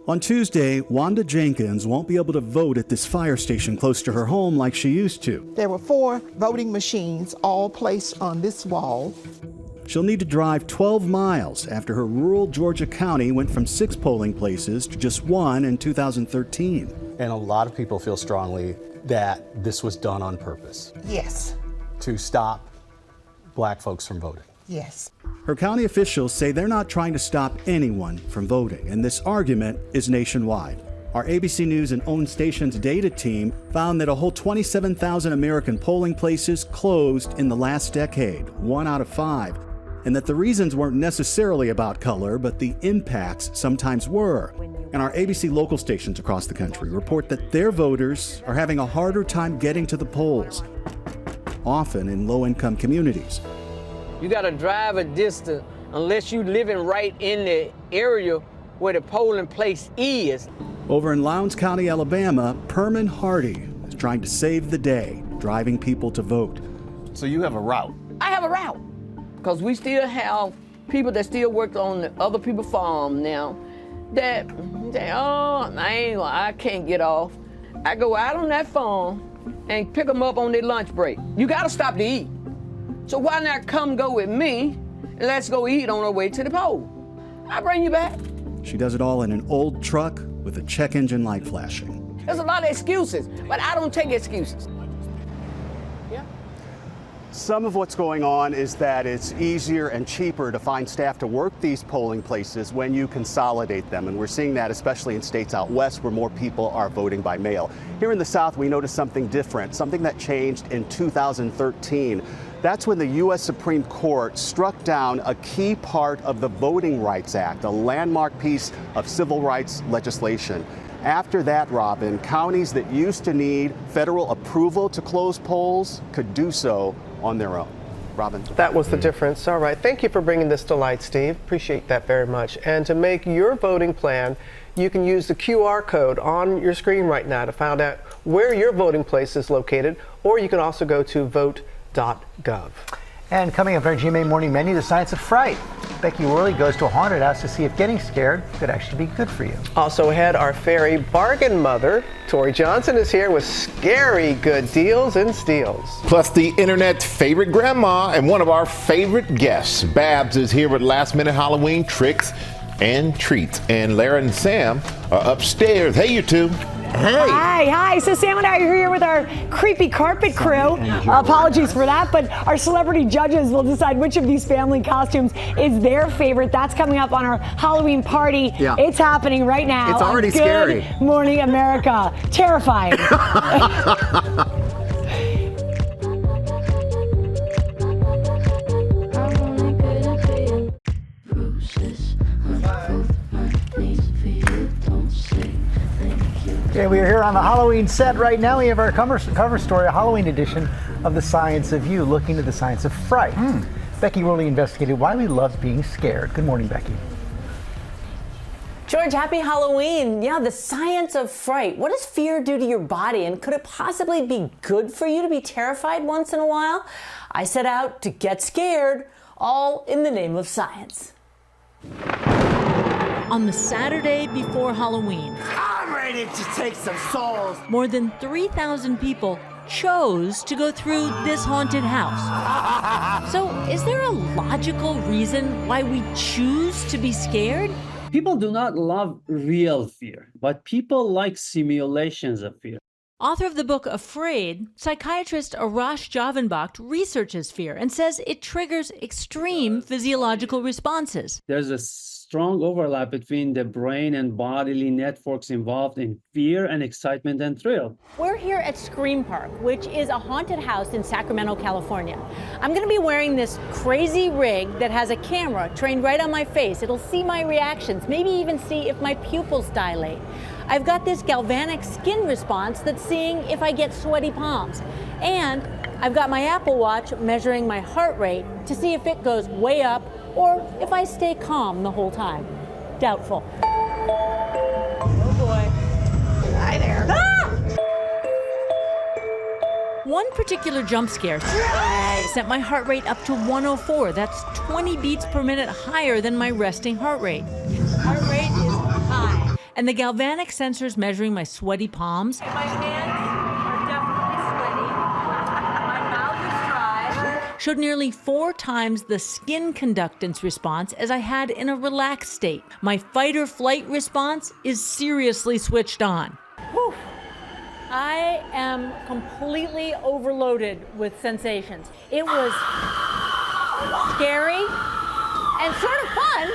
On Tuesday, Wanda Jenkins won't be able to vote at this fire station close to her home like she used to. There were 4 voting machines all placed on this wall. She'll need to drive 12 miles after her rural Georgia county went from 6 polling places to just 1 in 2013. And a lot of people feel strongly that this was done on purpose. Yes. To stop black folks from voting. Yes. Her county officials say they're not trying to stop anyone from voting, and this argument is nationwide. Our ABC News and OWN station's data team found that a whole 27,000 American polling places closed in the last decade, 1 out of 5, and that the reasons weren't necessarily about color, but the impacts sometimes were. And our ABC local stations across the country report that their voters are having a harder time getting to the polls, often in low-income communities. You got to drive a distance unless you living right in the area where the polling place is. Over in Lowndes County, Alabama, Perman Hardy is trying to save the day, driving people to vote. So you have a route? I have a route because we still have people that still work on the other people's farm now that say, oh, I can't get off. I go out on that farm and pick them up on their lunch break. You got to stop to eat. So why not come go with me and let's go eat on our way to the poll? I'll bring you back. She does it all in an old truck with a check engine light flashing. There's a lot of excuses, but I don't take excuses. Some of what's going on is that it's easier and cheaper to find staff to work these polling places when you consolidate them. And we're seeing that especially in states out west where more people are voting by mail. Here in the South, we noticed something different, something that changed in 2013. That's when the U.S. Supreme Court struck down a key part of the Voting Rights Act, a landmark piece of civil rights legislation. After that, Robin, counties that used to need federal approval to close polls could do so on their own. Robin. That was the difference. All right. Thank you for bringing this to light, Steve. Appreciate that very much. And to make your voting plan, you can use the QR code on your screen right now to find out where your voting place is located, or you can also go to vote.gov. And coming up on our GMA Morning Menu, the science of fright. Becky Worley goes to a haunted house to see if getting scared could actually be good for you. Also ahead, our fairy bargain mother, Tori Johnson, is here with scary good deals and steals. Plus the internet's favorite grandma and one of our favorite guests. Babs is here with last-minute Halloween tricks and treats. And Lara and Sam are upstairs. Hey, you two. Hey. Hi. So Sam and I are here with our creepy carpet crew. Apologies for that, but our celebrity judges will decide which of these family costumes is their favorite. That's coming up on our Halloween party. Yeah. It's happening right now. It's already scary. Good Morning America. Terrifying. Okay, we are here on the Halloween set right now. We have our cover story, a Halloween edition of The Science of You, looking at the science of fright. Becky Worley investigated why we love being scared. Good morning, Becky. George, happy Halloween. Yeah, the science of fright. What does fear do to your body, and could it possibly be good for you to be terrified once in a while? I set out to get scared, all in the name of science. On the Saturday before Halloween, I'm ready to take some souls. More than 3,000 people chose to go through this haunted house. So, is there a logical reason why we choose to be scared? People do not love real fear, but people like simulations of fear. Author of the book Afraid, psychiatrist Arash Javanbakht researches fear and says it triggers extreme physiological responses. There's a strong overlap between the brain and bodily networks involved in fear and excitement and thrill. We're here at Scream Park, which is a haunted house in Sacramento, California. I'm going to be wearing this crazy rig that has a camera trained right on my face. It'll see my reactions, maybe even see if my pupils dilate. I've got this galvanic skin response that's seeing if I get sweaty palms. And I've got my Apple Watch measuring my heart rate to see if it goes way up or if I stay calm the whole time. Doubtful. Oh boy. Hi there. Ah! One particular jump scare sent my heart rate up to 104. That's 20 beats per minute higher than my resting heart rate. Heart rate is high. And the galvanic sensors measuring my sweaty palms. My hands are definitely sweaty. My mouth is dry. Showed nearly 4 times the skin conductance response as I had in a relaxed state. My fight or flight response is seriously switched on. Whew. I am completely overloaded with sensations. It was scary and sort of fun,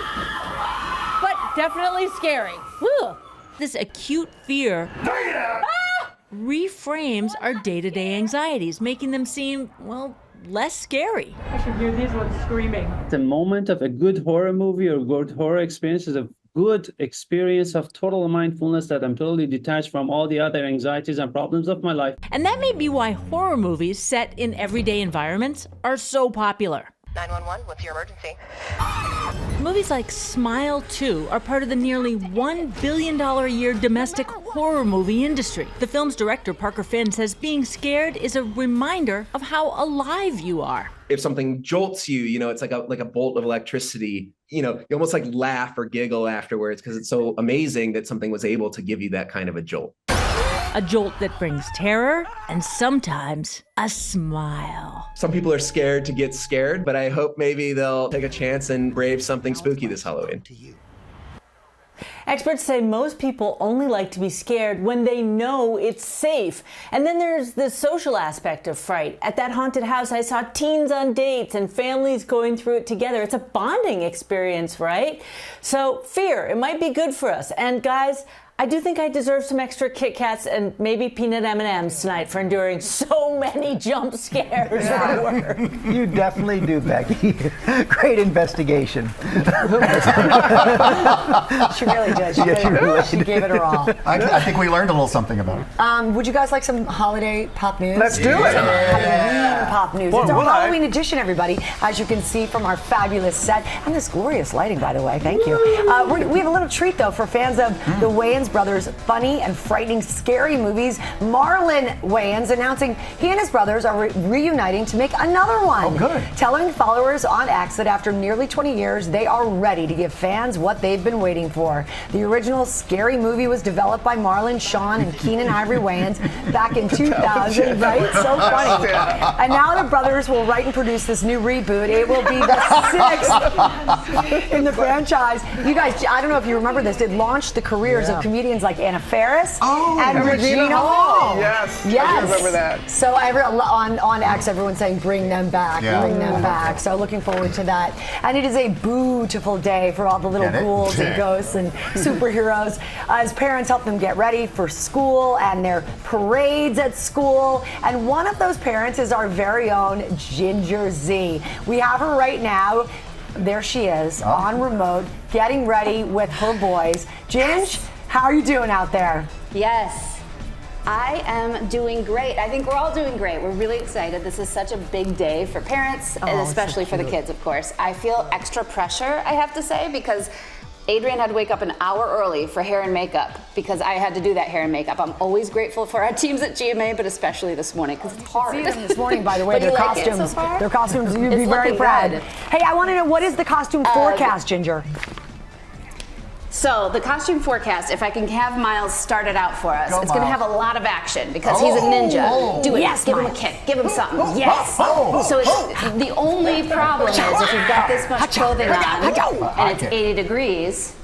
but definitely scary. Whew. This acute fear reframes our day-to-day anxieties, making them seem, well, less scary. I should hear these ones screaming. The moment of a good horror movie or good horror experience is a good experience of total mindfulness that I'm totally detached from all the other anxieties and problems of my life. And that may be why horror movies set in everyday environments are so popular. 911, what's your emergency? Movies like Smile 2 are part of the nearly $1 billion a year domestic horror movie industry. The film's director, Parker Finn, says being scared is a reminder of how alive you are. If something jolts you, you know, it's like a bolt of electricity. You know, you almost like laugh or giggle afterwards because it's so amazing that something was able to give you that kind of a jolt. A jolt that brings terror and sometimes a smile. Some people are scared to get scared, but I hope maybe they'll take a chance and brave something spooky this Halloween. Experts say most people only like to be scared when they know it's safe. And then there's the social aspect of fright. At that haunted house, I saw teens on dates and families going through it together. It's a bonding experience, right? So fear, it might be good for us. And guys, I do think I deserve some extra Kit Kats and maybe peanut M&Ms tonight for enduring so many jump scares at work. You definitely do, Becky. Great investigation. She really did. She gave it her all. I think we learned a little something about it. Would you guys like some holiday pop news? Let's do it. Halloween pop news. Boy, It's our would I. Halloween edition, everybody. As you can see from our fabulous set and this glorious lighting, by the way. Thank you. We have a little treat, though, for fans of the Wayans brothers' funny and frightening scary movies. Marlon Wayans announcing he and his brothers are reuniting to make another one. Oh, good. Telling followers on X that after nearly 20 years, they are ready to give fans what they've been waiting for. The original Scary Movie was developed by Marlon, Sean, and Keenan Ivory Wayans back in 2000, right? So funny. And now the brothers will write and produce this new reboot. It will be the sixth in the franchise. You guys, I don't know if you remember this, it launched the careers of comedians like Anna Faris and Regina Hall. Yes. Yes. I remember that. So on X, everyone's saying bring them back, bring them back. So looking forward to that. And it is a beautiful day for all the little ghouls and ghosts and superheroes. As parents help them get ready for school and their parades at school. And one of those parents is our very own Ginger Z. We have her right now. There she is on remote, getting ready with her boys. Ginge, how are you doing out there? Yes, I am doing great. I think we're all doing great. We're really excited. This is such a big day for parents, and especially for the kids, of course. I feel extra pressure, I have to say, because Adrian had to wake up an hour early for hair and makeup because I had to do that hair and makeup. I'm always grateful for our teams at GMA, but especially this morning because it's hard. See them this morning, by the way, their like costumes. So their costumes, you'd be very proud. Good. Hey, I want to know, what is the costume forecast, Ginger? So the costume forecast, if I can have Miles start it out for us, it's going to have a lot of action because he's a ninja. Do it. Yes, give him a kick. Give him something. Yes. So the only problem is if you've got this much clothing on and it's 80 degrees,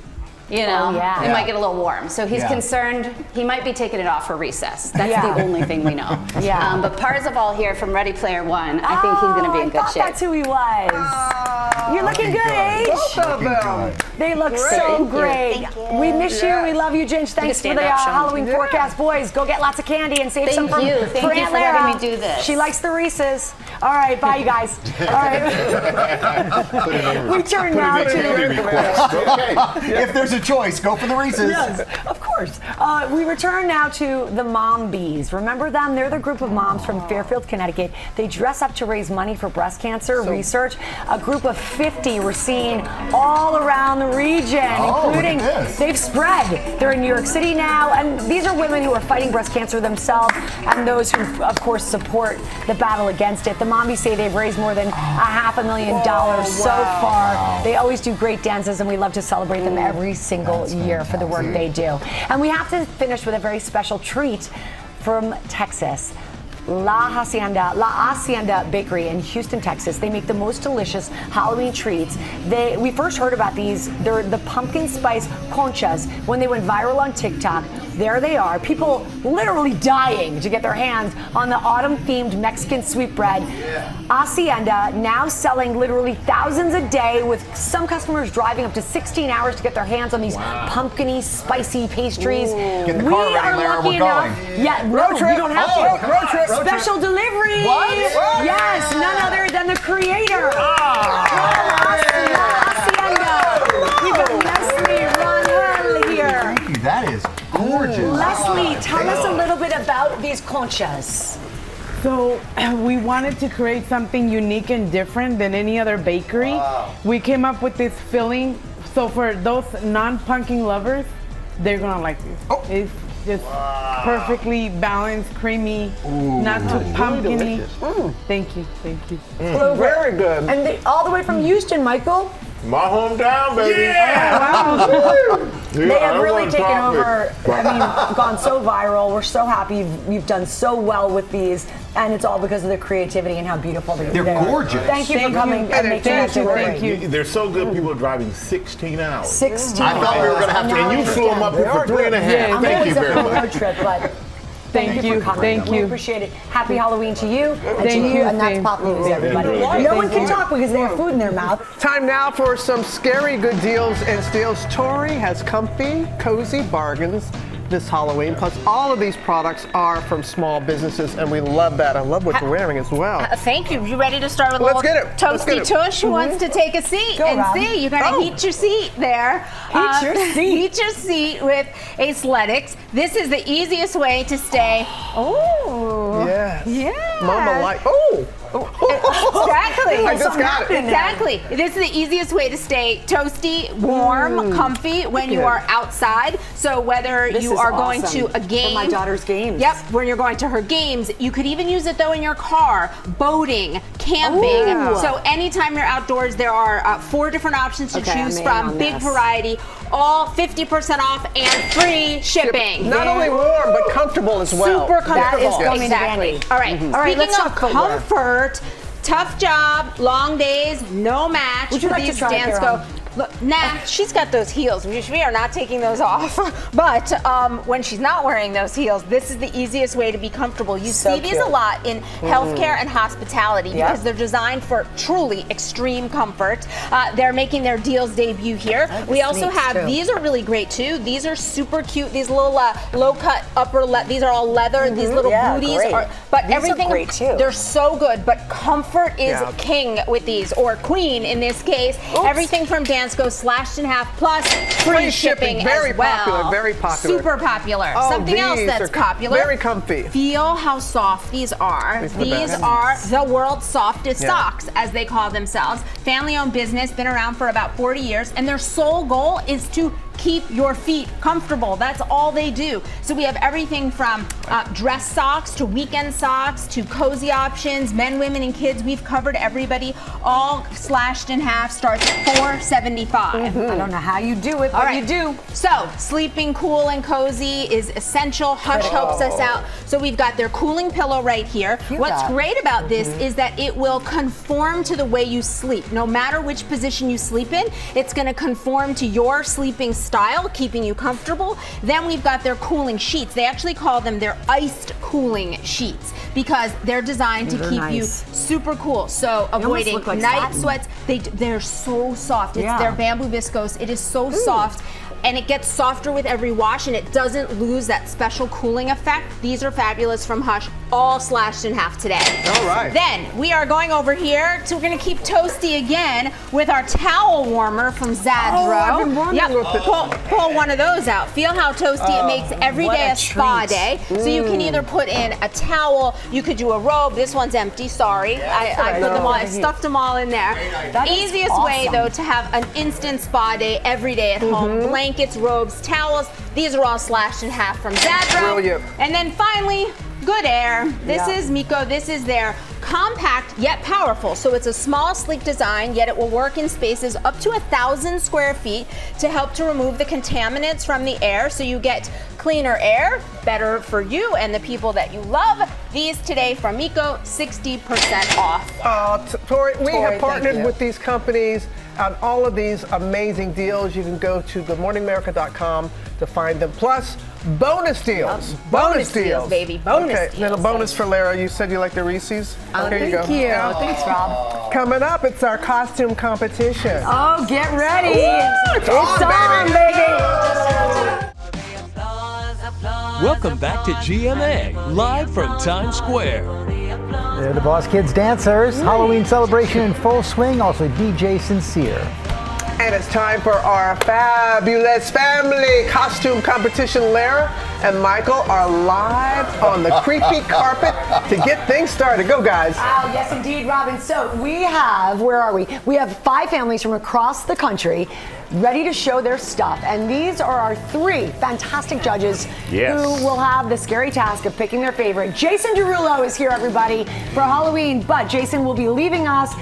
you know, it might get a little warm. So he's concerned he might be taking it off for recess. That's the only thing we know. But Parzival here from Ready Player One, I think he's going to be in good shape. That's who he was. You're looking good, H. Both of them. They look so great. We miss you. We love you, Ginge. Thanks for the Halloween forecast. Boys, go get lots of candy and save some for Thank you for letting me do this. She likes the Reese's. All right, bye, you guys. All right. We turn now to... If there's a choice, go for the Reese's. Yes, of course. We return now to the Mom Bees. Remember them? They're the group of moms from Fairfield, Connecticut. They dress up to raise money for breast cancer research. A group of 50 were seen all around the region, including they've spread. They're in New York City now, and these are women who are fighting breast cancer themselves and those who, of course, support the battle against it. The Mom Bees say they've raised more than $500,000 so far. They always do great dances, and we love to celebrate them every single year for the work they do. And we have to finish with a very special treat from Texas. La Hacienda Bakery in Houston, Texas. They make the most delicious Halloween treats. We first heard about these. They're the pumpkin spice conchas when they went viral on TikTok. There they are. People literally dying to get their hands on the autumn-themed Mexican sweetbread. Hacienda now selling literally thousands a day, with some customers driving up to 16 hours to get their hands on these pumpkin-y, spicy pastries. Get the car ready, Lara. We're going. Road trip. You don't have to. Road trip. Special delivery. What? Yes, none other than the creator. Hacienda. We've got Leslie Ronell here. Thank you. That is gorgeous. Leslie, tell us a little bit about these conchas. So we wanted to create something unique and different than any other bakery. Wow. We came up with this filling. So for those non-pumpkin lovers, they're gonna like this. It's just perfectly balanced, creamy, not too pumpkin-y. Thank you. Very good. And all the way from Houston, Michael. My hometown, baby. They have really taken over, gone so viral. We're so happy you've done so well with these. And it's all because of the creativity and how beautiful they are. They're gorgeous. Thank you for coming and making that Thank you. They're so good. People are driving 16 hours. 16 I thought we were going to have to. And you flew them up here for 3.5. Thank you very much. Road trip, but Thank you. Thank We you. appreciate it. Happy Halloween to you. And Thank to you. And that's Pop News, everybody. No one can talk because they have food in their mouth. Time now for some scary good deals and steals. Tori has comfy, cozy bargains this Halloween. Plus, all of these products are from small businesses, and we love that. I love what you're wearing as well. Thank you. You ready to start with a Let's little get it. Let's get toasty it. tush? Who wants to take a seat Go, and Rob. see? You're going to heat your seat there. Heat your seat. Heat your seat with Athletics. This is the easiest way to stay. Oh. Yes. Yeah. Mama like. Oh. Exactly. I just got it. Exactly. This is the easiest way to stay toasty, warm, comfy when you are outside. So whether This you is are going awesome. to a game. For my daughter's games. Yep. When you're going to her games, you could even use it though in your car, boating, camping. Ooh. So anytime you're outdoors, there are 4 different options to choose from. Big variety, all 50% off and free shipping. Not only warm, but comfortable as well. Super comfortable. That is coming exactly. handy. All right. All right, Speaking let's of talk footwear. comfort, tough job, long days, no match. Would you for like to these try a pair Dansko. on? Look, nah, she's got those heels. We are not taking those off. But when she's not wearing those heels, this is the easiest way to be comfortable. You see these a lot in healthcare and hospitality because they're designed for truly extreme comfort. They're making their deals debut here. We also have, these are really great too. These are super cute. These little low cut these are all leather. These little booties are, but These everything, are great too. they're so good. But comfort is king with these, or queen in this case. Everything from Dansko slashed in half plus free shipping very as well. popular, very popular. Super popular. Oh, Something else these that's are popular. very comfy. Feel how soft these are. These are the These best. are the world's softest Yeah. socks, as they call themselves. Family-owned business, been around for about 40 years, and their sole goal is to keep your feet comfortable. That's all they do. So we have everything from dress socks to weekend socks to cozy options, men, women, and kids. We've covered everybody. All slashed in half, starts at $4.75. I don't know how you do it, but you do. So sleeping cool and cozy is essential. Hush helps us out. So we've got their cooling pillow right here. What's great about this is that it will conform to the way you sleep. No matter which position you sleep in, it's going to conform to your sleeping style, keeping you comfortable. Then we've got their cooling sheets. They actually call them their iced cooling sheets because they're designed to keep you super cool. So avoiding look like night satin. sweats. They're so soft. It's their bamboo viscose. It is so soft. And it gets softer with every wash, and it doesn't lose that special cooling effect. These are fabulous from Hush, all slashed in half today. All right. Then we are going over here, so we're going to keep toasty again with our towel warmer from Zadro. Oh, I've been wondering with it. Pull one of those out. Feel how toasty it makes every what day a a spa treat. day. So you can either put in a towel, you could do a robe. This one's empty, sorry. I put them all, I stuffed them all in there. That is Easiest way awesome. though to have an instant spa day every day at home. Blankets, robes, towels. These are all slashed in half from Zadro. Brilliant. And then finally, Good Air. This is Miko. This is their compact yet powerful. So it's a small, sleek design, yet it will work in spaces up to 1,000 square feet to help to remove the contaminants from the air. So you get cleaner air, better for you and the people that you love. These today from Miko, 60% off. Tori, we have thank partnered you. with these companies on all of these amazing deals. You can go to goodmorningamerica.com to find them. Plus, bonus deals. Bonus deals, baby. Bonus deals. Little bonus for Lara. You said you like the Reese's? Here you go. Thank you. Thanks, Rob. Coming up, it's our costume competition. Oh, get ready. It's on, baby. Welcome back to GMA, live from Times Square. They're the Boss Kids dancers. Halloween celebration in full swing. Also DJ Sincere. And it's time for our fabulous family costume competition. Lara and Michael are live on the creepy carpet to get things started. Go, guys. Oh, yes, indeed, Robin. So we have, where are we? We have 5 families from across the country ready to show their stuff. And these are our 3 fantastic judges who will have the scary task of picking their favorite. Jason Derulo is here, everybody, for Halloween. But Jason will be leaving us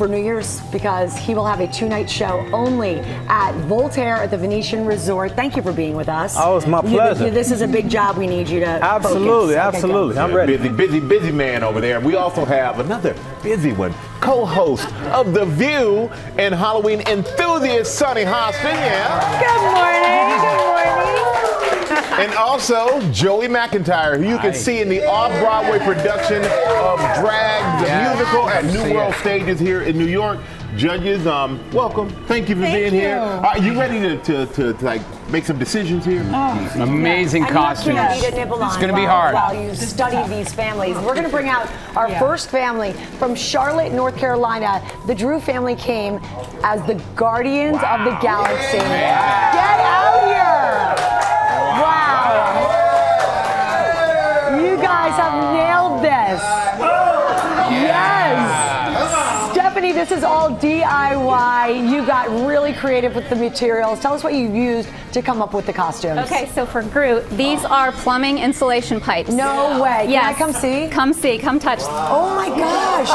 for New Year's because he will have a 2-night show only at Voltaire at the Venetian Resort. Thank you for being with us. Oh, it's my pleasure. This is a big job. We need you to Absolutely, focus. absolutely. I'm ready. Busy man over there. We also have another busy one, co-host of The View and Halloween enthusiast, Sunny Hostin. Yeah. Good morning. And also Joey McIntyre, who you can see in the off-Broadway production of Drag, the musical at New World Stages here in New York. Judges, welcome. Thank you for being here. Are you ready to like make some decisions here? Amazing costumes. It's going to be hard. While you study these families, we're going to bring out our first family from Charlotte, North Carolina. The Drew family came as the Guardians of the Galaxy. Get out here! Wow! You guys have nailed this. Yes. Stephanie, this is all DIY. You got really creative with the materials. Tell us what you used to come up with the costumes. Okay, so for Groot, these are plumbing insulation pipes. No way. Can I come see? Come see. Come touch. Oh my gosh.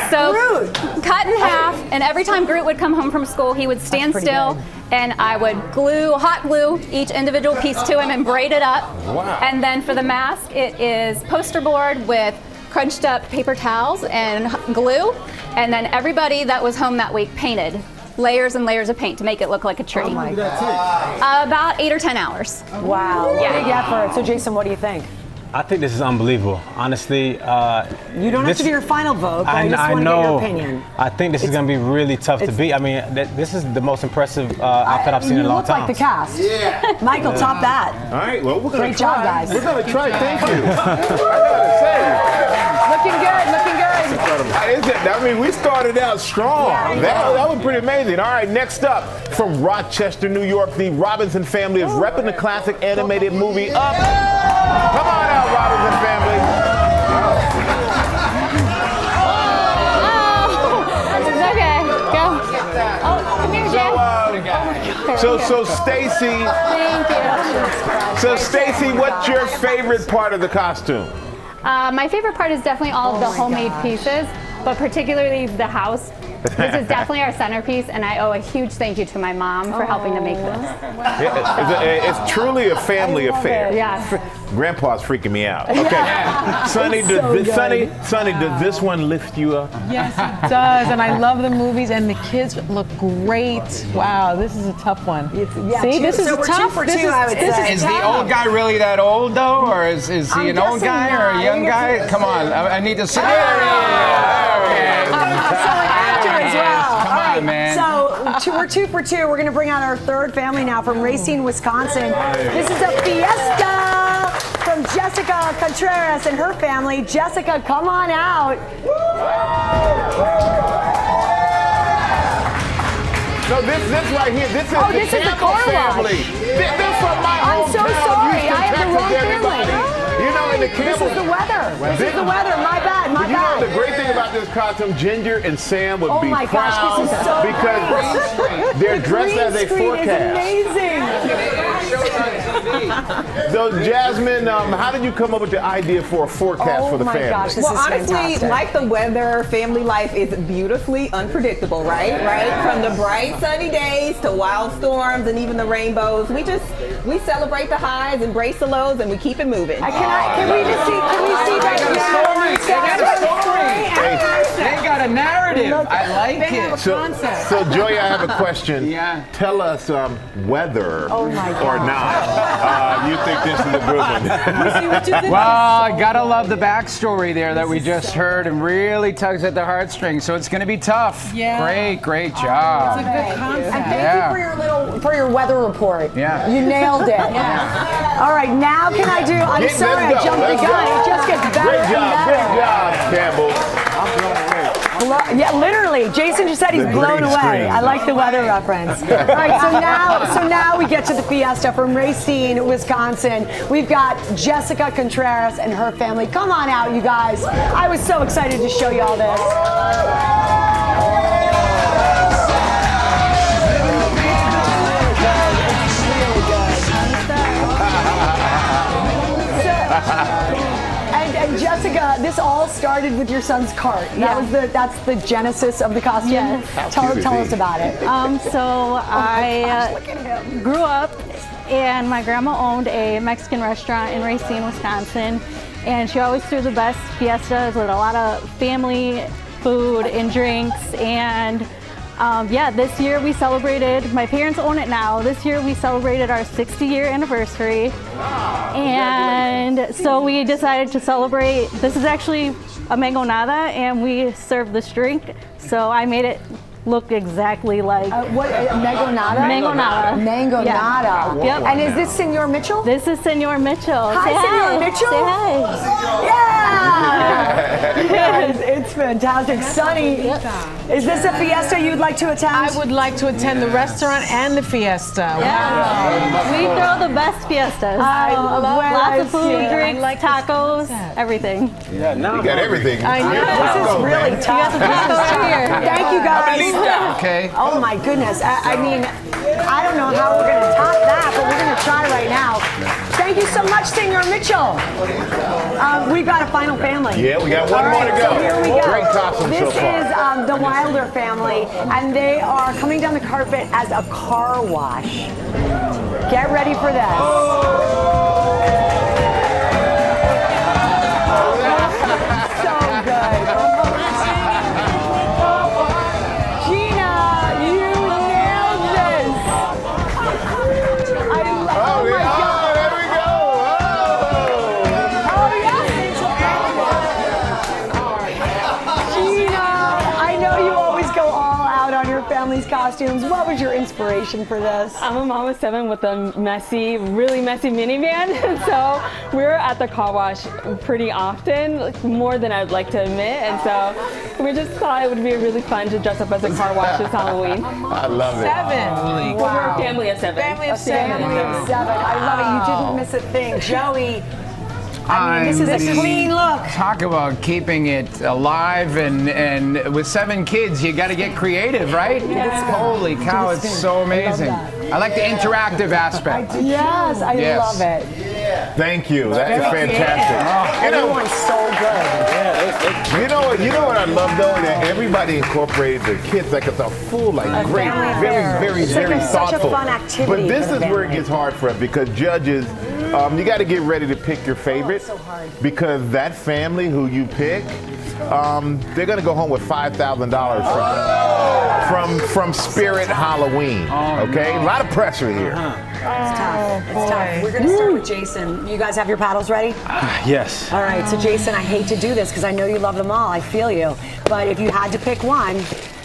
So Groot. cut in half, and every time Groot would come home from school, he would stand still, and I would hot glue each individual piece to him and braid it up. Wow. And then for the mask, it is poster board with crunched up paper towels and glue, and then everybody that was home that week painted layers and layers of paint to make it look like a tree. Oh my God. About 8 or 10 hours. Wow. Yeah. Big effort. So Jason, what do you think? I think this is unbelievable. Honestly, You don't have to do your final vote, but I just want to get your opinion. I think this is going to be really tough to beat. I mean, this is the most impressive outfit I've seen in a long time. You look like the cast. Yeah. Michael, top that. All right, well, we're going to Great job, guys. We're going to try. Thank you. I got to say. Looking good, looking good. I mean, we started out strong. That was pretty amazing. All right, next up, from Rochester, New York, the Robinson family is repping the classic animated movie Up. Come on out, Robinson family. Oh, okay, go. Oh, come here, Jay. So Stacy. Thank you. So Stacy, what's your favorite part of the costume? My favorite part is definitely all of the homemade pieces, but particularly the house. This is definitely our centerpiece, and I owe a huge thank you to my mom for helping to make this. It's truly a family affair. Yeah. Grandpa's freaking me out. Okay, Sonny, Sonny, does this one lift you up? Yes, it does, and I love the movies, and the kids look great. Wow, this is a tough one. See, this is tough. Is the old guy really that old though, or is he an old guy or a young guy? Come on, I need to see. Come on, man. So we're 2 for 2. We're going to bring out our third family now from Racine, Wisconsin. This is a fiesta from Jessica Contreras and her family. Jessica, come on out. No, this right here, this is the Campbell family. This from my hometown. I'm so sorry. I have the wrong family. You know, in the Campbell. This is the weather. This is the weather. My bad. My bad. You know the great thing about this costume, Ginger and Sam would be my proud gosh, this is so because they're dressed as a forecast. Amazing. So Jasmine, how did you come up with the idea for a forecast for the family? Gosh, well, honestly, like the weather, family life is beautifully unpredictable, right? From the bright sunny days to wild storms and even the rainbows. We celebrate the highs, embrace the lows, and we keep it moving. Can we see that? They got a narrative. I like it. So Joey, I have a question. Yeah. Tell us whether or not you think this is a good one. Well, I gotta love the backstory there that we just heard, and really tugs at the heartstrings. So it's gonna be tough. Yeah. Great job. It's a good concept. And thank you for your weather report. Yeah. You nailed it. Yeah. All right, now can I do? I'm sorry, I jumped the gun. It just gets better and better. Great job, Campbell. I'm blown away. Yeah, literally. Jason just said he's blown away. I like the weather reference. All right, so now we get to the fiesta from Racine, Wisconsin. We've got Jessica Contreras and her family. Come on out, you guys. I was so excited to show you all this. And Jessica, this this all started with your son's cart. That's the genesis of the costume. Yes. Tell us about it. So I look at him. grew up, and my grandma owned a Mexican restaurant in Racine, Wisconsin, and she always threw the best fiestas with a lot of family food and drinks. And this year we celebrated, my parents own it now, this year we celebrated our 60-year anniversary. And so we decided to celebrate. This is actually a mangonada, and we serve this drink. So I made it look exactly like what mangonada? Mangonada. Yeah. Yep. And is this Senor Mitchell? This is Senor Mitchell. Hi, Say Senor Mitchell. Say hi. Yeah. Guys, it's fantastic. Sunny, is this a fiesta you'd like to attend? I would like to attend the restaurant and the fiesta. Yeah. We throw the best fiestas. Lots of food, drinks, tacos, everything. Yeah, now you got everything. I know. This is really tough. You got the tacos right here. Thank you, guys. Okay. Oh my goodness. I mean, I don't know how we're going to top that, but we're going to try right now. Thank you so much, Senor Mitchell. We've got a final family. Yeah, we got one more to go. So here we go. Great costume This so far. is the Wilder family, and they are coming down the carpet as a car wash. Get ready for this. Family's costumes. What was your inspiration for this? I'm a mom of 7 with a really messy minivan, so we're at the car wash pretty often, like more than I'd like to admit, and so we just thought it would be really fun to dress up as a car wash this Halloween. I love it. 7. Wow. We're a family of 7. Family of 7. I love it. You didn't miss a thing. Joey, I mean, this is a clean look. Talk about keeping it alive, and with 7 kids, you got to get creative, right? Holy cow, it's so amazing. I like the interactive aspect. Yes, I love it. Thank you. That is fantastic. Everyone's so good. You know what I love though? That everybody incorporated their kids like it's a full, like great, very thoughtful. Such a fun activity. But this is where it gets hard for us because judges, you got to get ready to pick your favorite because that family who you pick, they're gonna go home with $5,000 from Spirit Halloween. Okay, a lot of pressure here. It's tough. It's tough. We're gonna start with Jason. You guys have your paddles ready? Yes. All right. So Jason, I hate to do this because I know you love them all. I feel you. But if you had to pick one.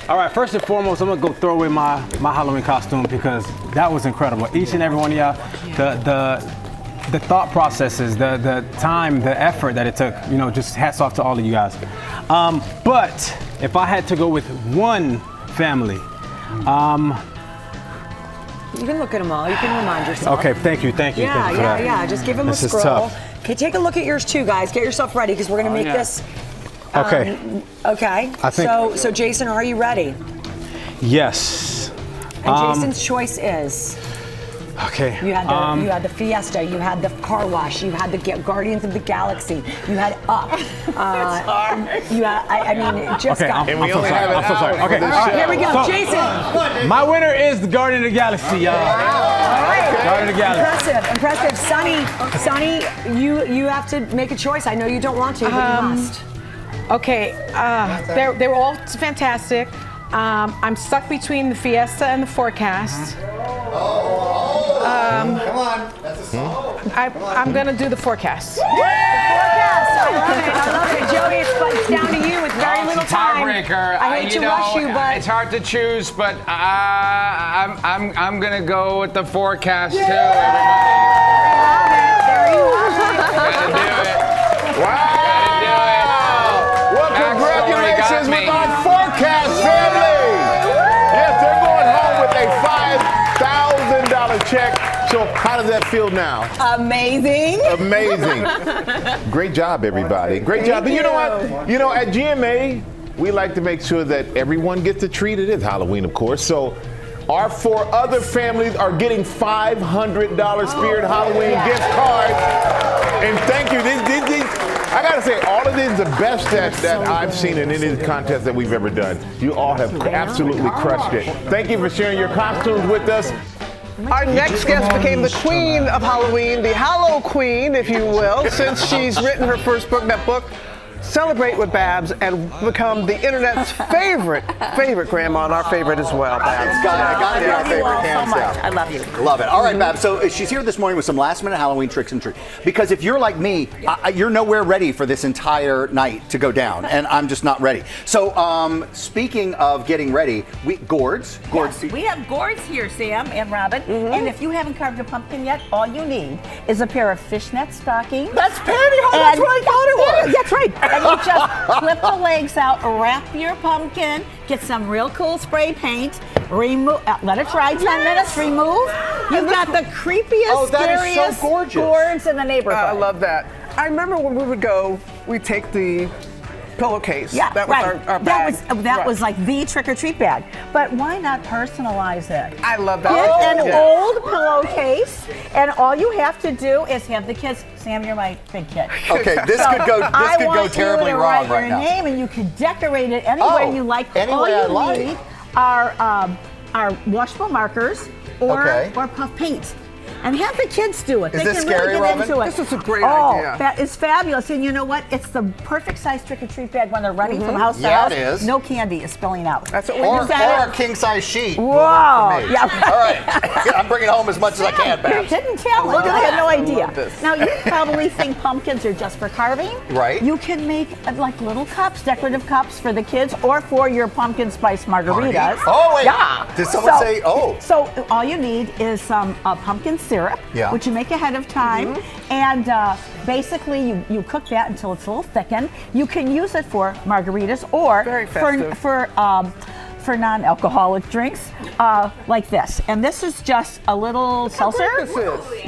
All right, first and foremost, I'm gonna go throw away my Halloween costume because that was incredible. Each and every one of y'all, the thought processes, the time, the effort that it took, just hats off to all of you guys. But if I had to go with one family, you can look at them all. You can remind yourself. Okay, thank you. Yeah. Just give them a scroll. Tough. Okay, take a look at yours too, guys. Get yourself ready because we're gonna make this. Okay. Okay. I think. So Jason, are you ready? Yes. And Jason's choice is. Okay. You had the Fiesta. You had the car wash. You had the Guardians of the Galaxy. You had Up. You had. I mean, it just got. And we only have I'm so sorry. Okay. Here we go, So, Jason. My winner is the Guardian of the Galaxy, y'all. All right. Guardian of the Galaxy. Impressive. Sonny, you have to make a choice. I know you don't want to, but you must. Okay. They were all fantastic. I'm stuck between the Fiesta and the Forecast. Come on, that's a song. I'm gonna do the Forecast. The Forecast. I love it. Joey, it's down to you with very little time. Tiebreaker. I hate to rush you, but it's hard to choose. But I'm gonna go with the Forecast too. Everybody. There you have it. Gotta do it. Wow. Gotta do it. Well, congratulations with our Forecast family. Yes, they're going home with a $5,000 check. So how does that feel now? Amazing. Amazing. Great job, everybody. Great job. And you know what? You know, at GMA, we like to make sure that everyone gets a treat. It is Halloween, of course. So our 4 other families are getting $500 Spirit Halloween gift cards. And thank you. I gotta say, all of these are the best that I've seen in any of the contests that we've ever done. You all have absolutely crushed it. Thank you for sharing your costumes with us. Our next guest became the queen of Halloween, the Hallow Queen, if you will, since she's written her first book. That book, Celebrate with Babs, and become the internet's favorite grandma, and our favorite as well, Babs. It's gotta be our favorite, hands down. I love you. Love it. All right, Babs. So she's here this morning with some last-minute Halloween tricks and treats. Because if you're like me, you're nowhere ready for this entire night to go down, and I'm just not ready. So speaking of getting ready, gourds. Yes, we have gourds here, Sam and Robin. And if you haven't carved a pumpkin yet, all you need is a pair of fishnet stockings. That's pantyhose. That's what I thought it was. That's right. And you just clip the legs out, wrap your pumpkin, get some real cool spray paint, remove, let it dry 10 minutes, remove. You've got the creepiest, scariest gourds in the neighborhood. I love that. I remember when we would go, we'd take the pillowcase. Yeah, that was our bag. That was like the trick-or-treat bag. But why not personalize it? I love that. Get an old pillowcase, and all you have to do is have the kids. Sam, you're my big kid. Okay, this could go terribly wrong right now. I want you to write your name, and you could decorate it any way you like. All you need are washable markers or puff paint. And have the kids do it. Is they this can scary, really get Robin? into it. This is a great idea. That is fabulous. And you know what? It's the perfect size trick-or-treat bag when they're running from house to Yeah, house. it is. No candy is spilling out. That's what we Or a king-size sheet. Whoa. For me. Yeah. All right. I'm bringing home as much as I can, You're Babs. hidden talent. Look at I had that. no I idea. love this. Now, you probably think pumpkins are just for carving. Right. You can make like little cups, decorative cups for the kids or for your pumpkin spice margaritas. Oh, wait. Yeah. Did someone say, oh? So all you need is some pumpkin syrup, which you make ahead of time. And basically you cook that until it's a little thickened. You can use it for margaritas or for non-alcoholic drinks like this. And this is just a little seltzer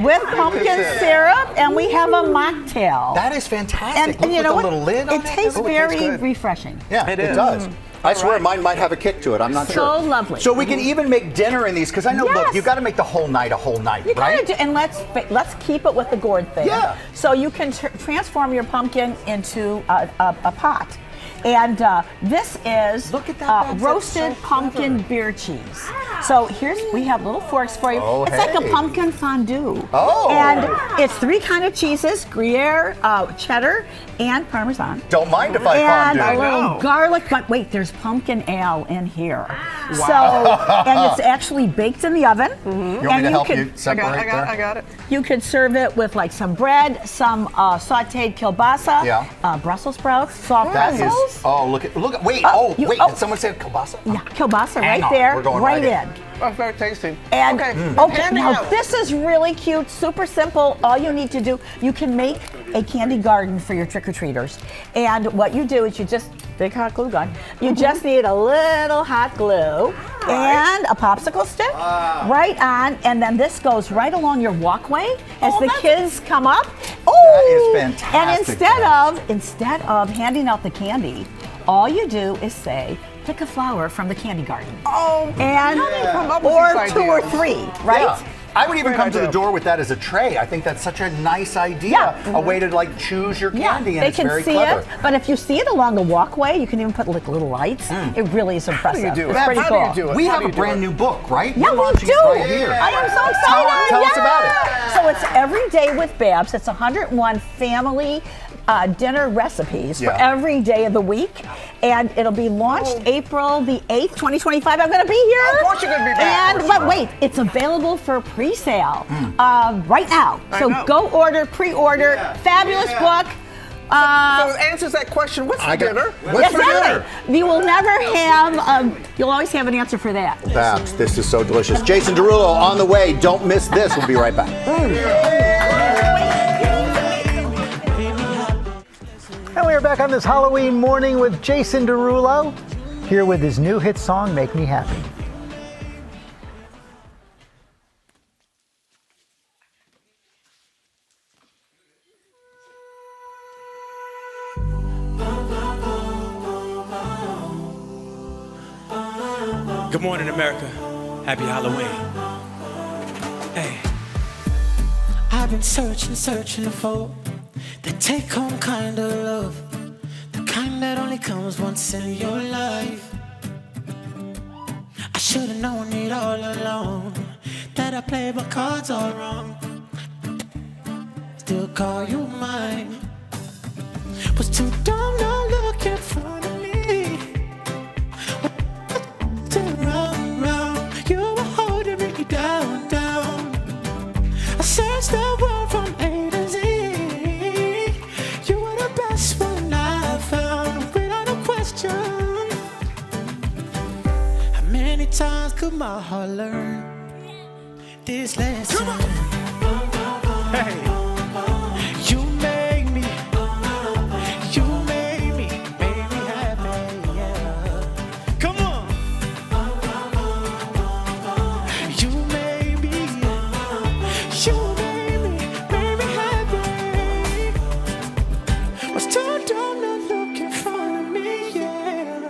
with pumpkin syrup, and we have a mocktail. That is fantastic. And you know what? A little lid on it tastes Oh, very tastes good. refreshing. Yeah, it does. I swear mine might have a kick to it. I'm not So sure. lovely. So we can even make dinner in these, because I know, look, you got to make the whole night a whole night, You right? gotta do, and let's keep it with the gourd thing. Yeah. So you can transform your pumpkin into a pot. And this is roasted pumpkin beer cheese. So we have little forks for you. Oh, it's like a pumpkin fondue. Oh. And it's 3 kind of cheeses: Gruyere, cheddar, and Parmesan. Don't mind if I And fondue. a little garlic, but wait, there's pumpkin ale in here. So, and it's actually baked in the oven. You want me to help you separate there? I got it. You could serve it with like some bread, some sauteed kielbasa, Brussels sprouts, soft pretzels. Look at, wait, wait, did someone say kielbasa? Yeah, kielbasa Hang right on, there, we're going right right in. Oh, very tasty. And Okay, now this is really cute, super simple. All you need to do, you can make a candy garden for your trick-or-treaters. And what you do is you just, big hot glue gun, you just need a little hot glue and a popsicle stick right on, and then this goes right along your walkway as the kids come up. That is fantastic. And instead of handing out the candy, all you do is say, pick a flower from the candy garden. Oh, and or 2 or 3, right? Yeah. I would even come to the door with that as a tray. I think that's such a nice idea. A way to like choose your candy, and they it's can very see clever. it. But if you see it along the walkway, you can even put like little lights. It really is impressive. How do you do it? It's pretty How cool. do you do it? We have a brand new book, right? Yeah, We're we launching do. it right here. I am so excited. Tell us about it. So it's Every Day with Babs. It's 101 family dinner recipes for every day of the week. And it'll be launched April the 8th, 2025. I'm going to be here. Of course you're going to be back. But wait, it's available for pre-sale right now. So go pre-order. Fabulous book. So it answers that question, what's for dinner? What's for dinner? You will never have, you'll always have an answer for that. Babs, this is so delicious. Jason Derulo on the way. Don't miss this. We'll be right back. And we are back on this Halloween morning with Jason Derulo, here with his new hit song, Make Me Happy. Good morning, America. Happy Halloween. Hey. I've been searching for The take-home kind of love, the kind that only comes once in your life. I should've known it all along, that I played my cards all wrong. Still call you mine. Was too dumb to look in front of me. Round, you were holding me down, down. I searched the world from A to Z. You were the best one I found, without a question. How many times could my heart learn this lesson? Hey, you made me happy, yeah. Come on. You made me happy. Was too dumb to look in front of me, yeah.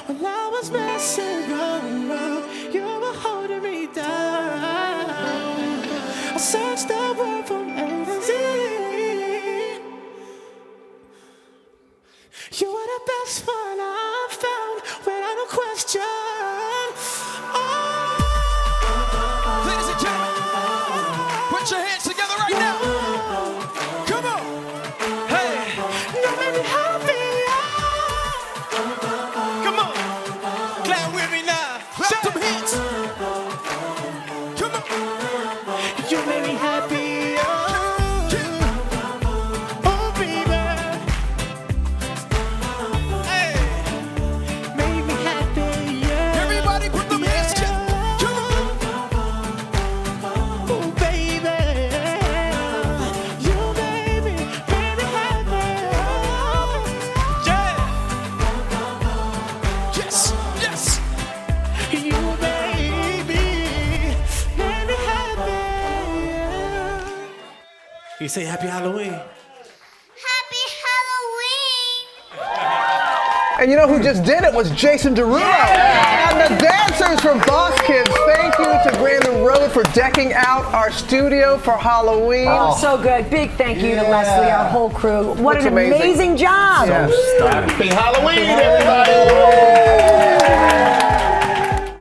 While I was messing around, you were holding me down. I searched the world from A to Z. You were the best one I found, without a question. Ladies and gentlemen, put your hands together right now. Come on. Hey, you made me happy. Come on. Clap with me now. Clap them hands. Come on. You made me happy. Everybody put them hands together. Come on. Oh, baby. You made me happy. Yeah. Yes, yes. You made me happy. You say Happy Halloween. And you know who just did it was Jason Derulo. And the dancers from Boss Kids. Thank you to Grandin Road for decking out our studio for Halloween. Oh, so good. Big thank you to Leslie, our whole crew. What Looks an amazing amazing job. Yes. Happy Halloween, everybody.